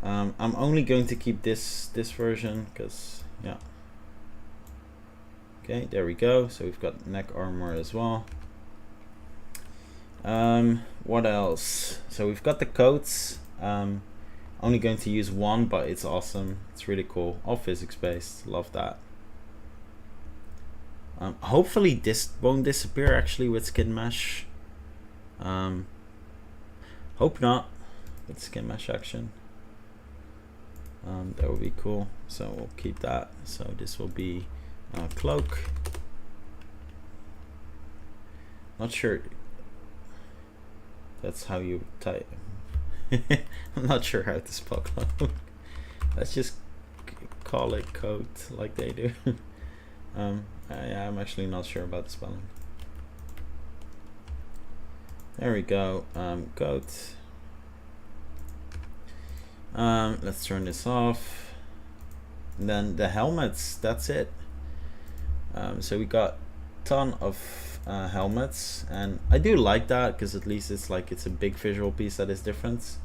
I'm only going to keep this version because yeah. Okay, there we go. So we've got neck armor as well. What else? So we've got the coats. Only going to use one, but it's awesome. It's really cool. All physics based. Love that. Hopefully this won't disappear actually with skin mesh. Hope not with skin mesh action. That would be cool. So we'll keep that. So this will be cloak. Not sure that's how you type. I'm not sure how to spell cloak. Let's just call it coat like they do. I'm actually not sure about the spelling. There we go. Coat. Let's turn this off. And then the helmets, that's it. So we got a ton of helmets, and I do like that because at least it's like it's a big visual piece that is different.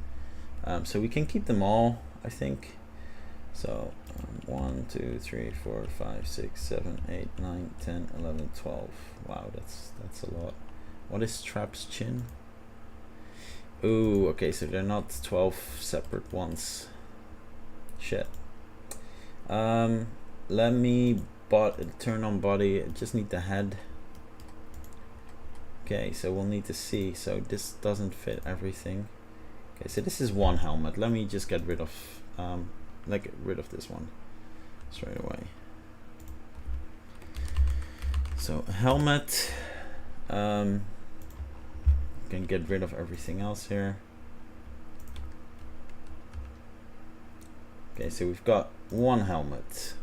So we can keep them all, I think. So 1, 2, 3, 4, 5, 6, 7, 8, 9, 10, 11, 12. Wow, that's a lot. What is Trap's chin? Ooh, okay, so they're not 12 separate ones. Shit. Let me turn on body. I just need the head. Okay, so we'll need to see. So this doesn't fit everything. Okay, so this is one helmet. Let me just get rid of this one straight away. So helmet. Can get rid of everything else here. Okay, so we've got one helmet.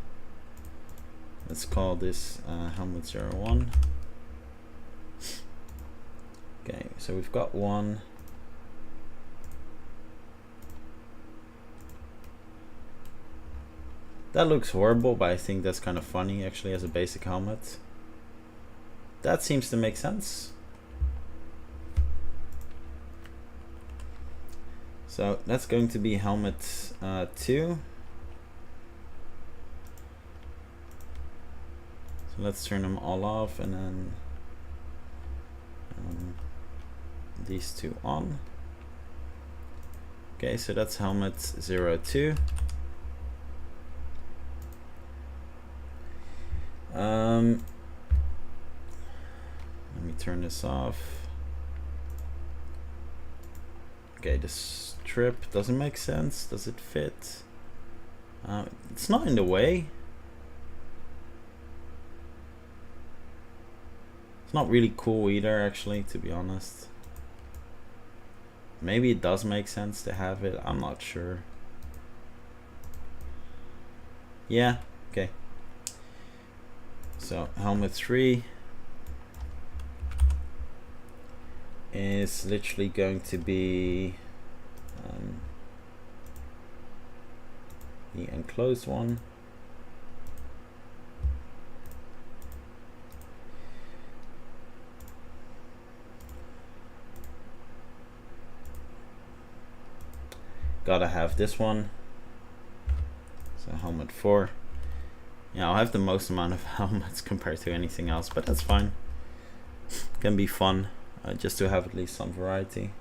Let's call this helmet 01. Okay, so we've got one. That looks horrible, but I think that's kind of funny actually as a basic helmet. That seems to make sense. So that's going to be helmet 2. So let's turn them all off and then these two on. Okay, so that's helmet 02. Let me turn this off. Okay, the strip doesn't make sense. Does it fit? It's not in the way. It's not really cool either, actually, to be honest. Maybe it does make sense to have it. I'm not sure. Yeah, okay. So helmet 3 is literally going to be the enclosed one. Gotta have this one. So helmet 4. Yeah, I'll have the most amount of helmets compared to anything else, but that's fine. Can be fun just to have at least some variety.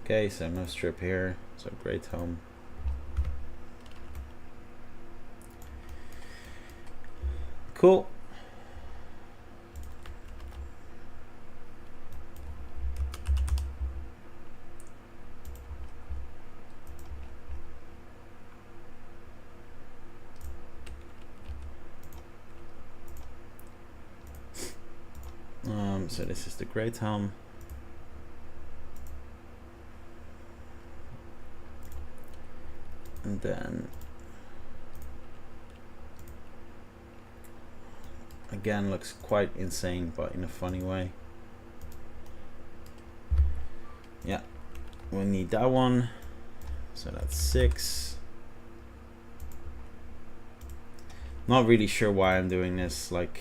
Okay, so no strip here, so great home. Cool. So this is the great helm. And then again looks quite insane, but in a funny way. Yeah, we need that one, so that's 6. Not really sure why I'm doing this. Like,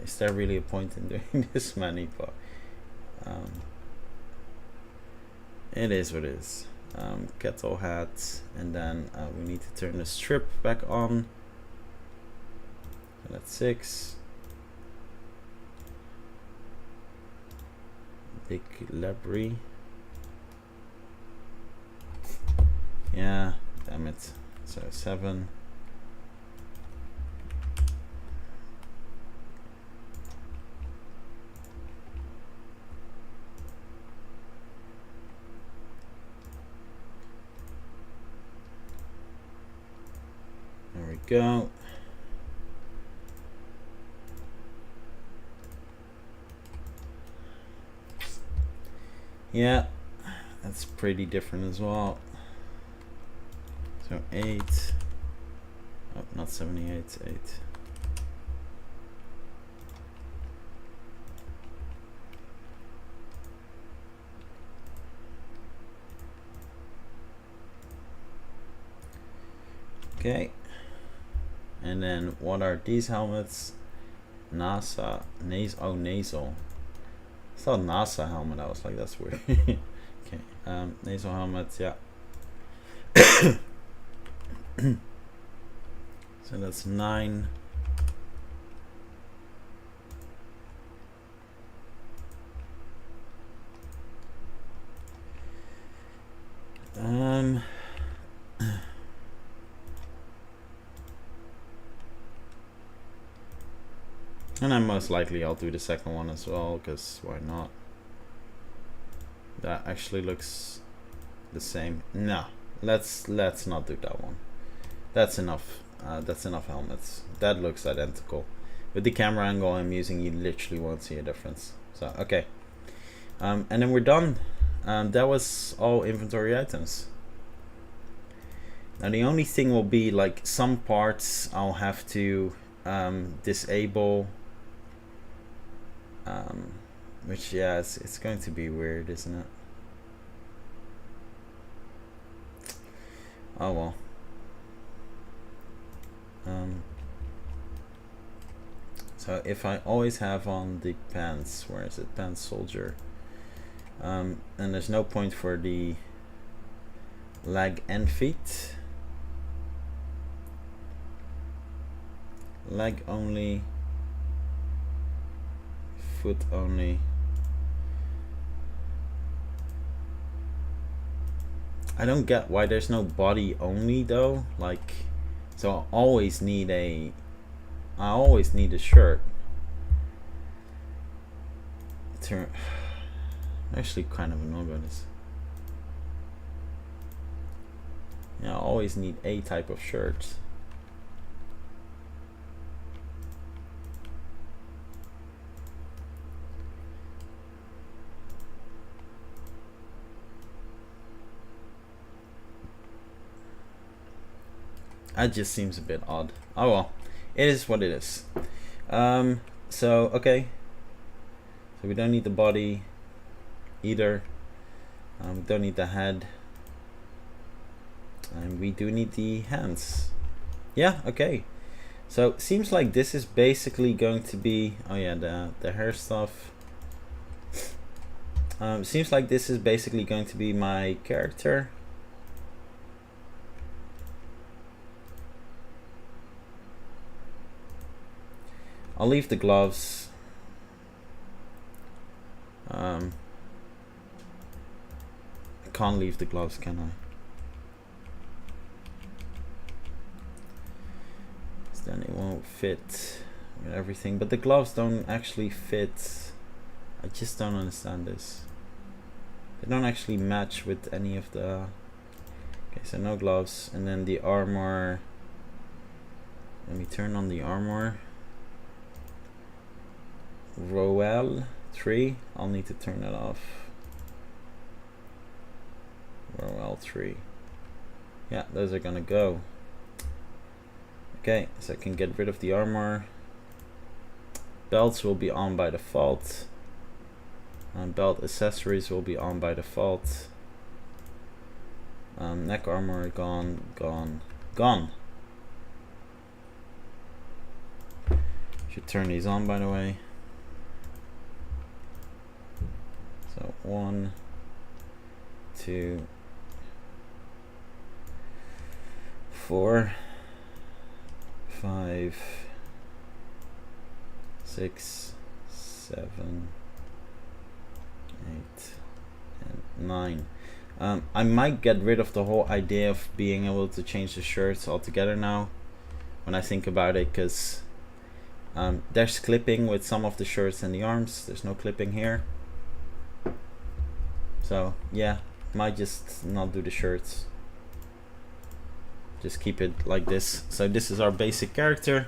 is there really a point in doing this many? But it is what it is. Kettle hat, and then we need to turn the strip back on. So that's 6. Big library. Yeah, damn it. So 7. There we go. Yeah, that's pretty different as well. So 8. Oh, not 78, 8. Okay. And then what are these helmets? NASA, nasal. I thought NASA helmet. I was like, that's weird. Okay, nasal helmets, yeah. So that's 9. And then most likely I'll do the second one as well, because why not? That actually looks the same. No, let's not do that one. That's enough. That's enough helmets. That looks identical. With the camera angle I'm using, you literally won't see a difference. So okay, and then we're done. That was all inventory items. Now the only thing will be like some parts I'll have to disable. Which, yeah, it's going to be weird, isn't it? Oh well. So if I always have on the pants, where is it? Pants soldier. And there's no point for the leg and feet. Leg only. Foot only. I don't get why there's no body only though. Like, so I always need a shirt. I'm actually kind of annoyed by this. Yeah, I always need a type of shirt. That just seems a bit odd. Oh well, it is what it is. So okay, so we don't need the body either. We don't need the head, and we do need the hands. Yeah, okay. So seems like this is basically going to be, oh yeah, the hair stuff. Seems like this is basically going to be my character. I'll leave the gloves. I can't leave the gloves, can I? So then it won't fit with everything. But the gloves don't actually fit. I just don't understand this. They don't actually match with any of the... Okay, so no gloves. And then the armor. Let me turn on the armor. Roel 3. I'll need to turn it off. Roel 3. Yeah, those are gonna go. Okay, so I can get rid of the armor. Belts will be on by default. Belt accessories will be on by default. Neck armor gone, gone, gone. Should turn these on, by the way. So 1, 2, 4, 5, 6, 7, 8, and 9. I might get rid of the whole idea of being able to change the shirts altogether now when I think about it, because there's clipping with some of the shirts and the arms. There's no clipping here. So yeah, might just not do the shirts. Just keep it like this. So this is our basic character.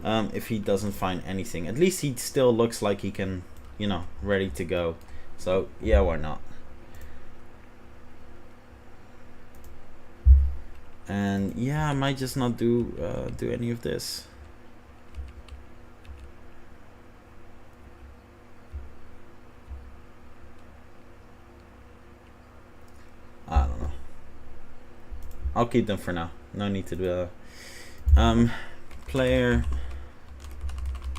If he doesn't find anything, at least he still looks like he can, you know, ready to go. So yeah, why not? And yeah, I might just not do any of this. I don't know. I'll keep them for now. No need to do player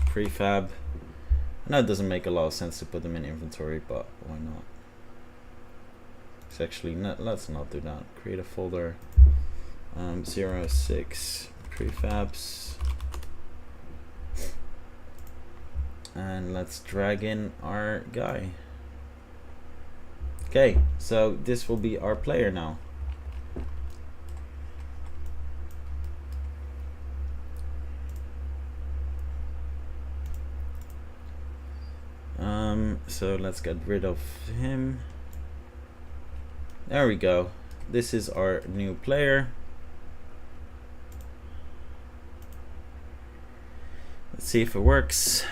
prefab. I know it doesn't make a lot of sense to put them in inventory, but why not? It's actually not, let's not do that. Create a folder. 06 prefabs, and let's drag in our guy. Okay, so this will be our player now. So let's get rid of him. There we go. This is our new player. Let's see if it works.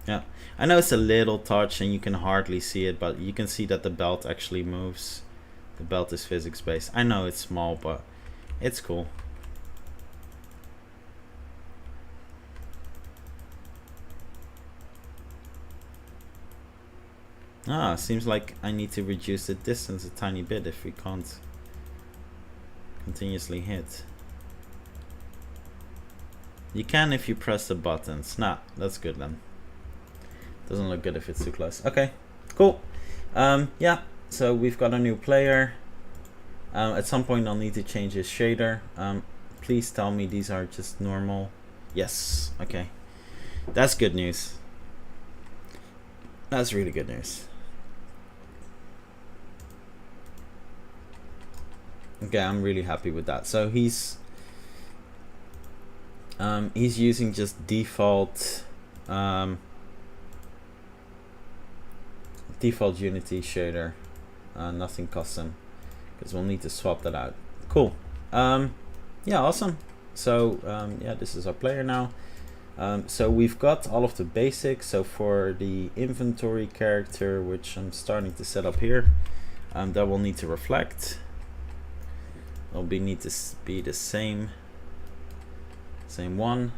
Yeah, I know it's a little touch and you can hardly see it, but you can see that the belt actually moves. The belt is physics based. I know it's small, but it's cool. Seems like I need to reduce the distance a tiny bit if we can't continuously hit. You can if you press the buttons. Nah, that's good then. Doesn't look good if it's too close. Okay, cool. Yeah, so we've got a new player. At some point I'll need to change his shader. Please tell me these are just normal. Yes, okay. That's good news. That's really good news. Okay, I'm really happy with that. So he's using just default default Unity shader, nothing custom, because we'll need to swap that out. Cool. Yeah, awesome. So yeah, this is our player now. So we've got all of the basics. So for the inventory character, which I'm starting to set up here, that will need to reflect. It'll need to be the same one.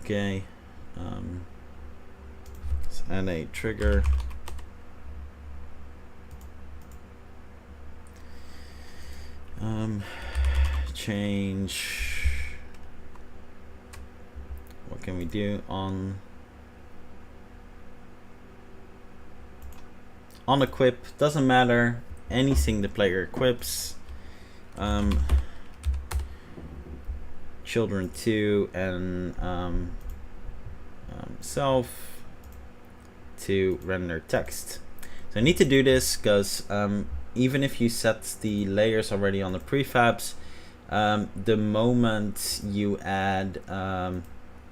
Okay. Let's add a trigger. Change. What can we do on equip? Doesn't matter. Anything the player equips. Children 2 and self to render text. So I need to do this because even if you set the layers already on the prefabs, the moment you add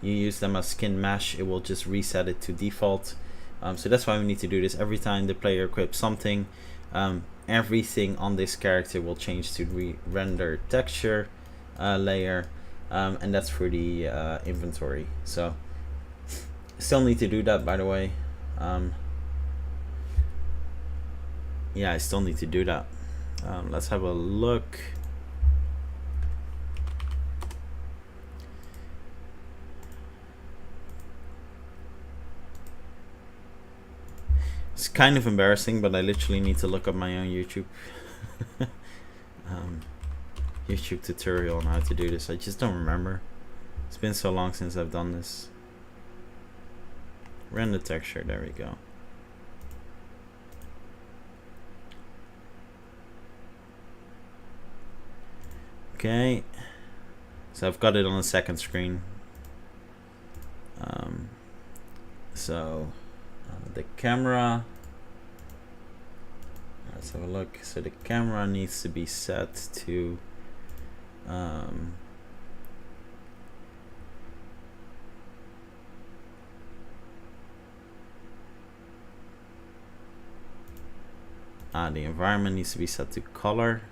you use them as skin mesh, it will just reset it to default. So that's why we need to do this every time the player equips something. everything on this character will change to the render texture layer, and that's for the inventory. So still need to do that, by the way. Yeah, I still need to do that. Let's have a look. It's kind of embarrassing, but I literally need to look up my own YouTube YouTube tutorial on how to do this. I just don't remember. It's been so long since I've done this. Render texture, there we go. Okay, so I've got it on the second screen. The camera, let's have a look. So the camera needs to be set to the environment needs to be set to color.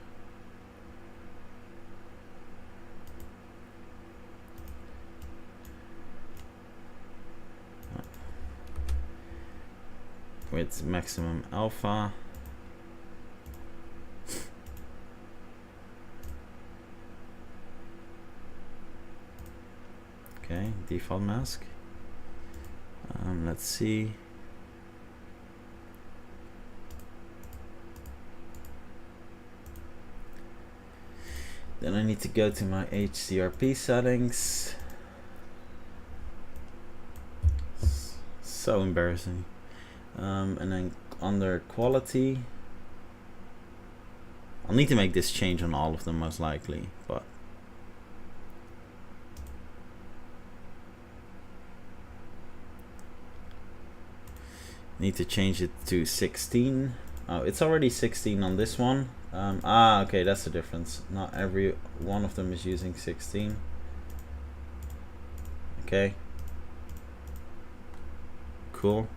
With maximum alpha. Okay, default mask. Let's see. Then I need to go to my HDRP settings. So embarrassing. And then under quality, I'll need to make this change on all of them most likely, but need to change it to 16. Oh, it's already 16 on this one. Okay, that's the difference. Not every one of them is using 16. Okay, cool.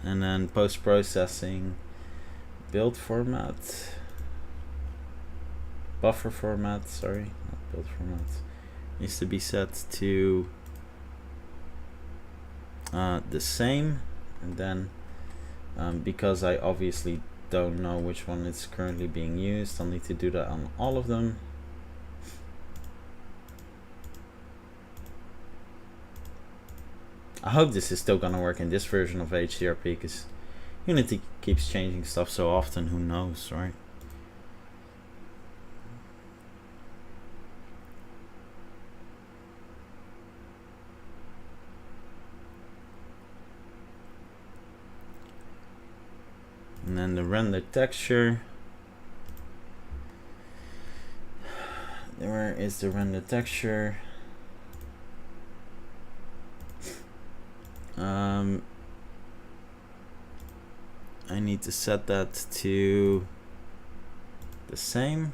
And then post-processing, build format, buffer format, sorry, not build format, needs to be set to the same. And then because I obviously don't know which one is currently being used, I'll need to do that on all of them. I hope this is still gonna work in this version of HDRP, because Unity keeps changing stuff so often, who knows, right? And then the render texture. Where is the render texture? I need to set that to the same.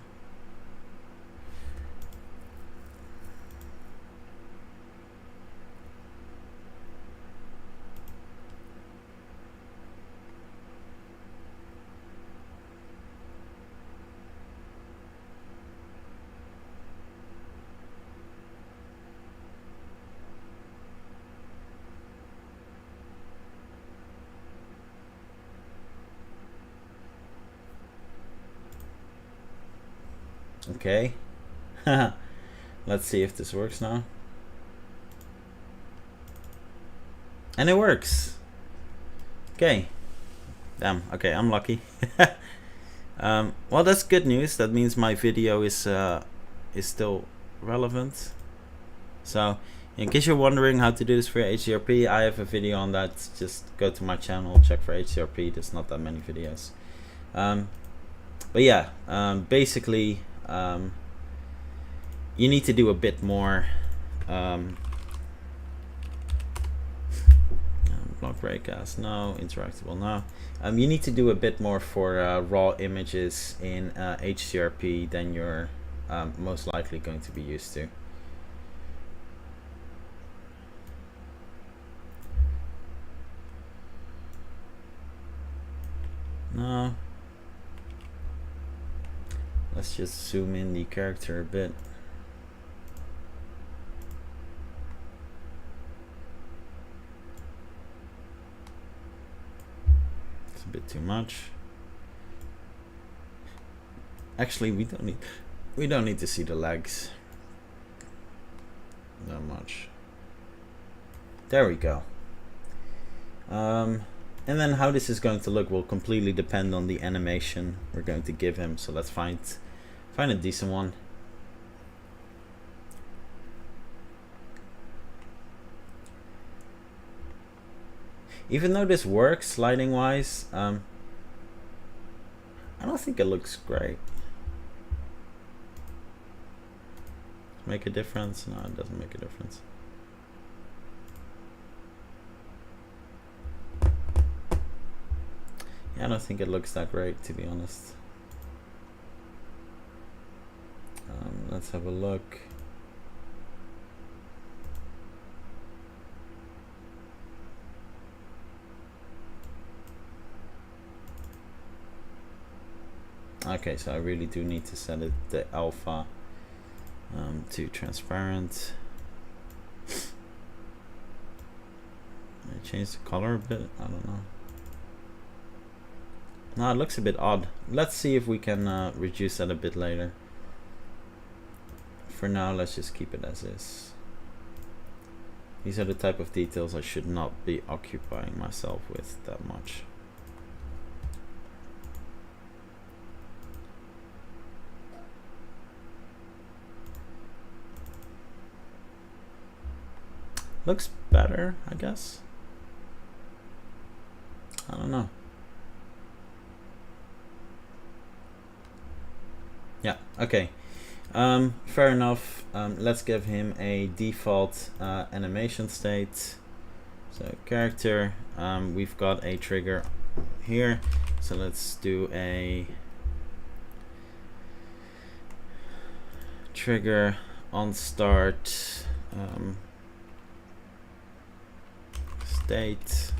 Okay. Let's see if this works now. And it works. Okay. Damn. Okay, I'm lucky. Well, that's good news. That means my video is still relevant. So, in case you're wondering how to do this for HDRP, I have a video on that. Just go to my channel, check for HDRP. There's not that many videos. But yeah, basically, you need to do a bit more. Block breakcast, no. Interactable, no. You need to do a bit more for raw images in HDRP than you're most likely going to be used to. No. Let's just zoom in the character a bit. It's a bit too much. Actually, we don't need to see the legs. Not much. There we go. And then how this is going to look will completely depend on the animation we're going to give him. So let's find a decent one. Even though this works sliding wise, I don't think it looks great. Make a difference? No, it doesn't make a difference. Yeah, I don't think it looks that great, to be honest. Let's have a look. Okay, so I really do need to set it the alpha to transparent. I change the color a bit. I don't know. No, it looks a bit odd. Let's see if we can reduce that a bit later. For now, let's just keep it as is. These are the type of details I should not be occupying myself with that much. Looks better, I guess. I don't know. Yeah, okay. Fair enough. Let's give him a default animation state. So character, we've got a trigger here. So let's do a trigger on start state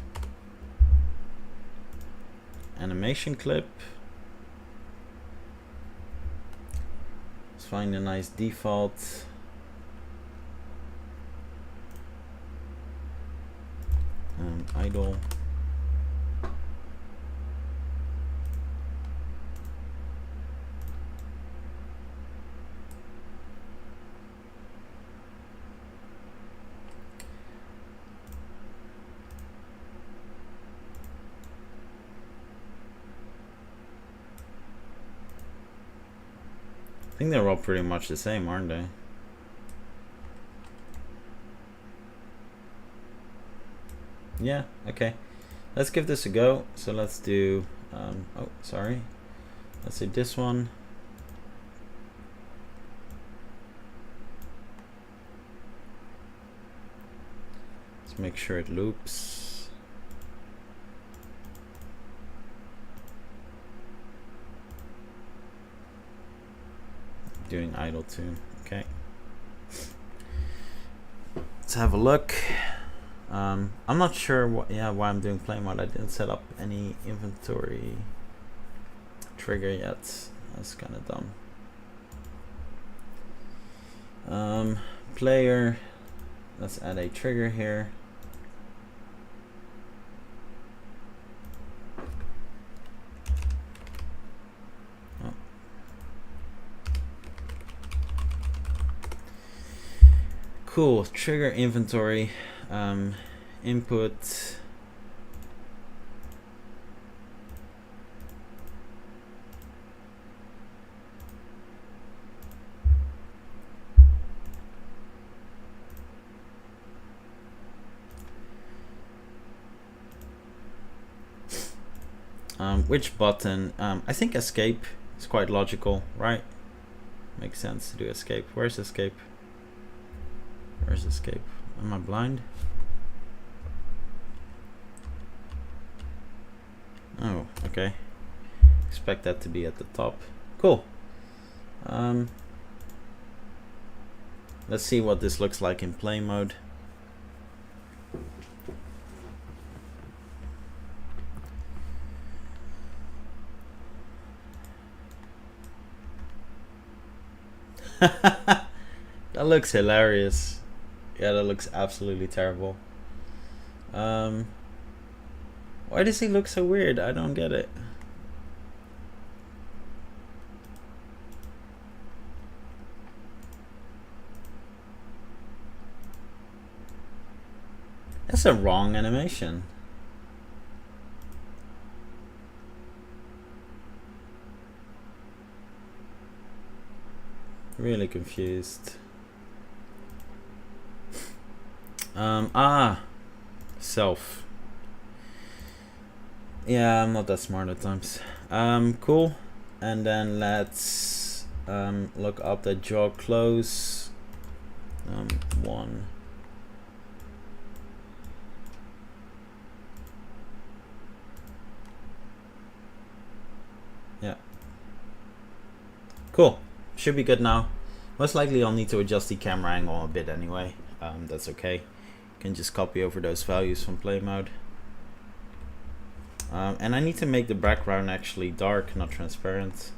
animation clip. Let's find a nice default. Idle. I think they're all pretty much the same, aren't they? Yeah, okay. Let's give this a go. So let's do, oh, sorry. Let's do this one. Let's make sure it loops. Doing idle too. Okay. Let's have a look. I'm not sure why I'm doing play mode. I didn't set up any inventory trigger yet. That's kind of dumb. Player. Let's add a trigger here. Cool. Trigger inventory. Input. Which button? I think escape is quite logical, right? Makes sense to do escape. Where's escape? Where's escape? Am I blind? Oh, okay. Expect that to be at the top. Cool. Let's see what this looks like in play mode. That looks hilarious. Yeah, that looks absolutely terrible. Why does he look so weird? I don't get it. That's a wrong animation. Really confused. Self. Yeah, I'm not that smart at times. Cool. And then let's look up the jaw close. 1. Yeah. Cool. Should be good now. Most likely I'll need to adjust the camera angle a bit anyway. That's okay. Can just copy over those values from play mode. And I need to make the background actually dark, not transparent.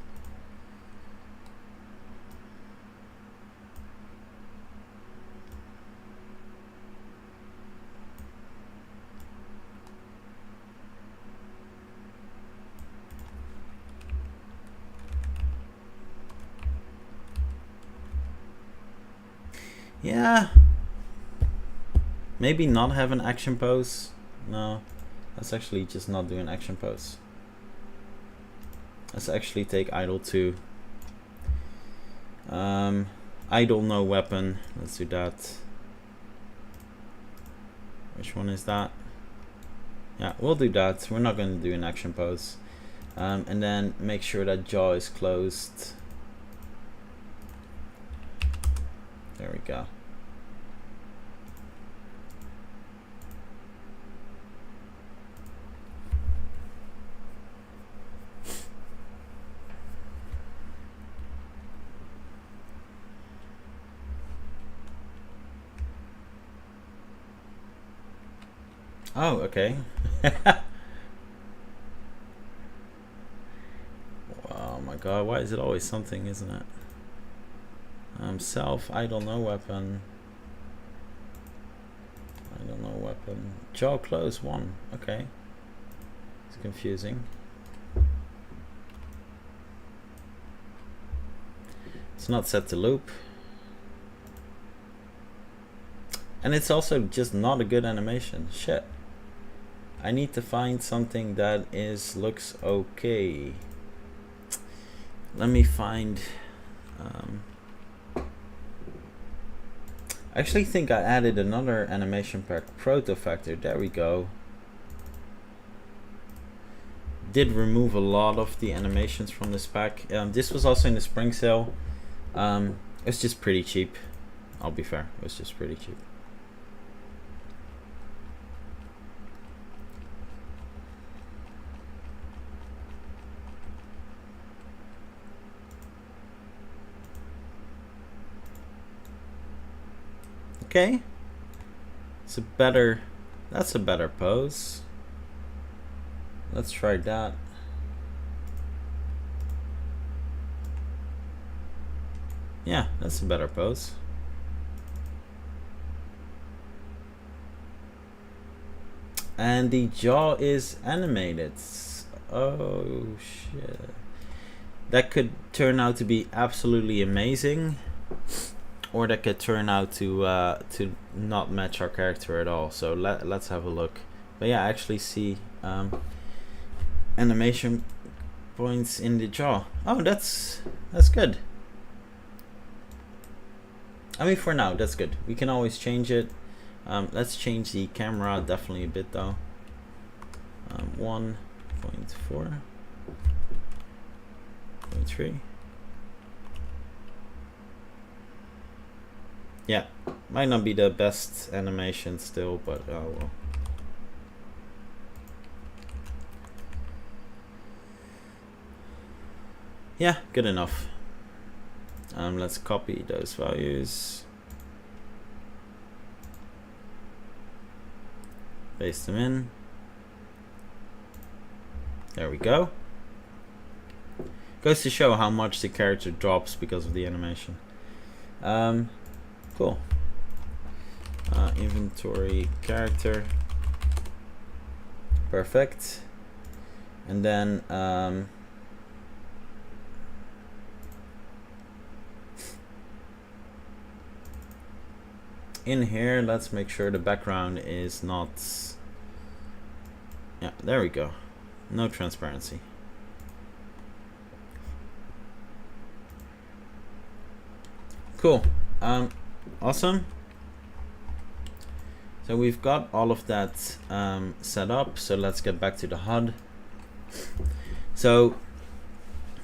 Yeah. Maybe not have an action pose. No. Let's actually just not do an action pose. Let's actually take idle 2. Idle no weapon. Let's do that. Which one is that? Yeah, we'll do that. We're not going to do an action pose. And then make sure that jaw is closed. There we go. Oh, okay. Oh my god, why is it always something, isn't it? Self, idle, no weapon. Idle, no weapon. Jaw close, 1. Okay. It's confusing. It's not set to loop. And it's also just not a good animation. Shit. I need to find something that looks okay. Let me find. I actually think I added another animation pack, Proto Factor. There we go. Did remove a lot of the animations from this pack. This was also in the spring sale. It's just pretty cheap. I'll be fair. It was just pretty cheap. Okay, that's a better pose. Let's try that. Yeah, that's a better pose. And the jaw is animated. Oh shit. That could turn out to be absolutely amazing. Or that could turn out to not match our character at all. So let's have a look. But yeah, I actually see animation points in the jaw. Oh, that's good. I mean, for now, that's good. We can always change it. Let's change the camera definitely a bit though. 1.4, 0.3. Yeah, might not be the best animation still, but oh well. Yeah, good enough. Let's copy those values, paste them in. There we go. Goes to show how much the character drops because of the animation. Cool. Inventory character. Perfect. And then in here, let's make sure the background is not, yeah, there we go. No transparency. Cool. Awesome. So we've got all of that set up. So let's get back to the HUD. So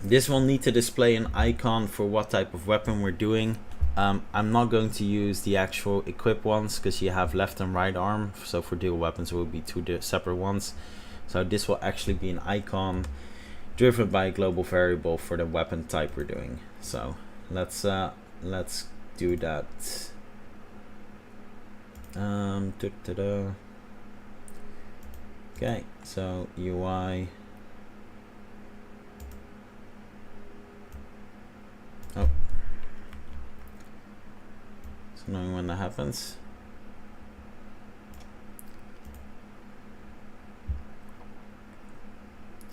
this will need to display an icon for what type of weapon we're doing. I'm not going to use the actual equip ones because you have left and right arm. So for dual weapons, it will be two separate ones. So this will actually be an icon driven by a global variable for the weapon type we're doing. So let's do that. Okay, so UI. Oh, it's annoying when that happens.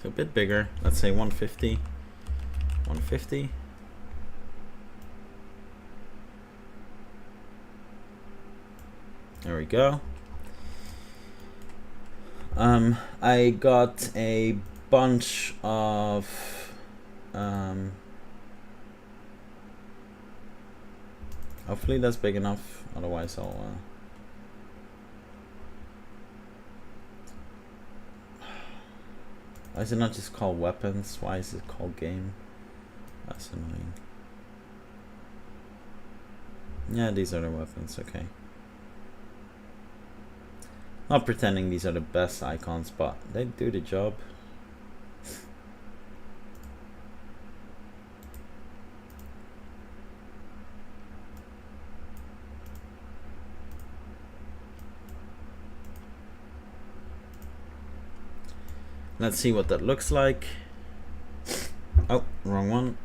So a bit bigger. Let's say 150. 150. There we go. I got a bunch of hopefully that's big enough, otherwise I'll why is it not just called weapons? Why is it called game? That's annoying. Yeah, these are the weapons, okay. Not pretending these are the best icons, but they do the job. Let's see what that looks like. Oh, wrong one.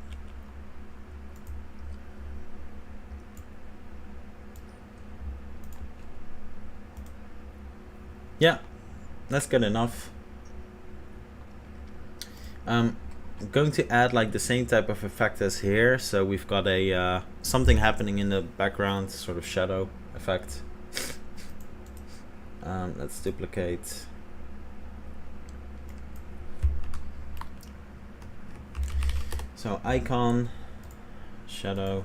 Yeah, that's good enough. I'm going to add like the same type of effect as here. So we've got a something happening in the background, sort of shadow effect. Let's duplicate. So icon, shadow.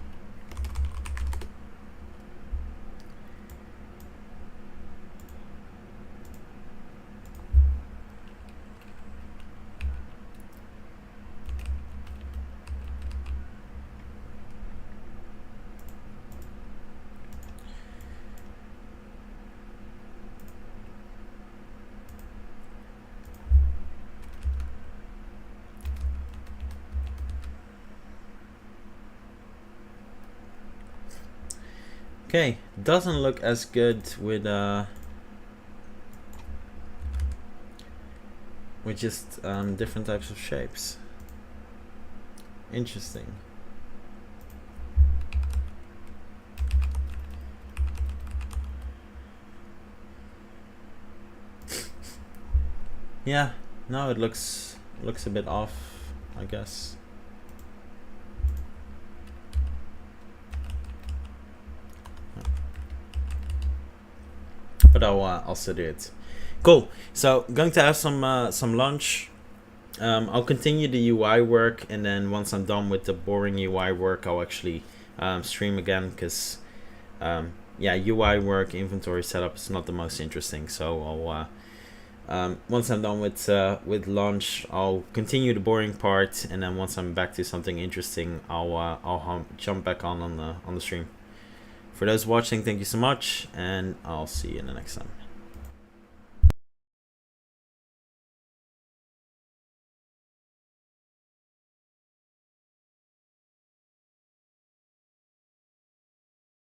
Okay, doesn't look as good with just different types of shapes. Interesting. Yeah, no, it looks a bit off, I guess. But I'll still do it. Cool. So going to have some lunch. I'll continue the UI work, and then once I'm done with the boring UI work, I'll actually stream again, because yeah, UI work, inventory setup is not the most interesting. So I'll once I'm done with lunch, I'll continue the boring part, and then once I'm back to something interesting, I'll jump back on the stream. For those watching, thank you so much, and I'll see you in the next time.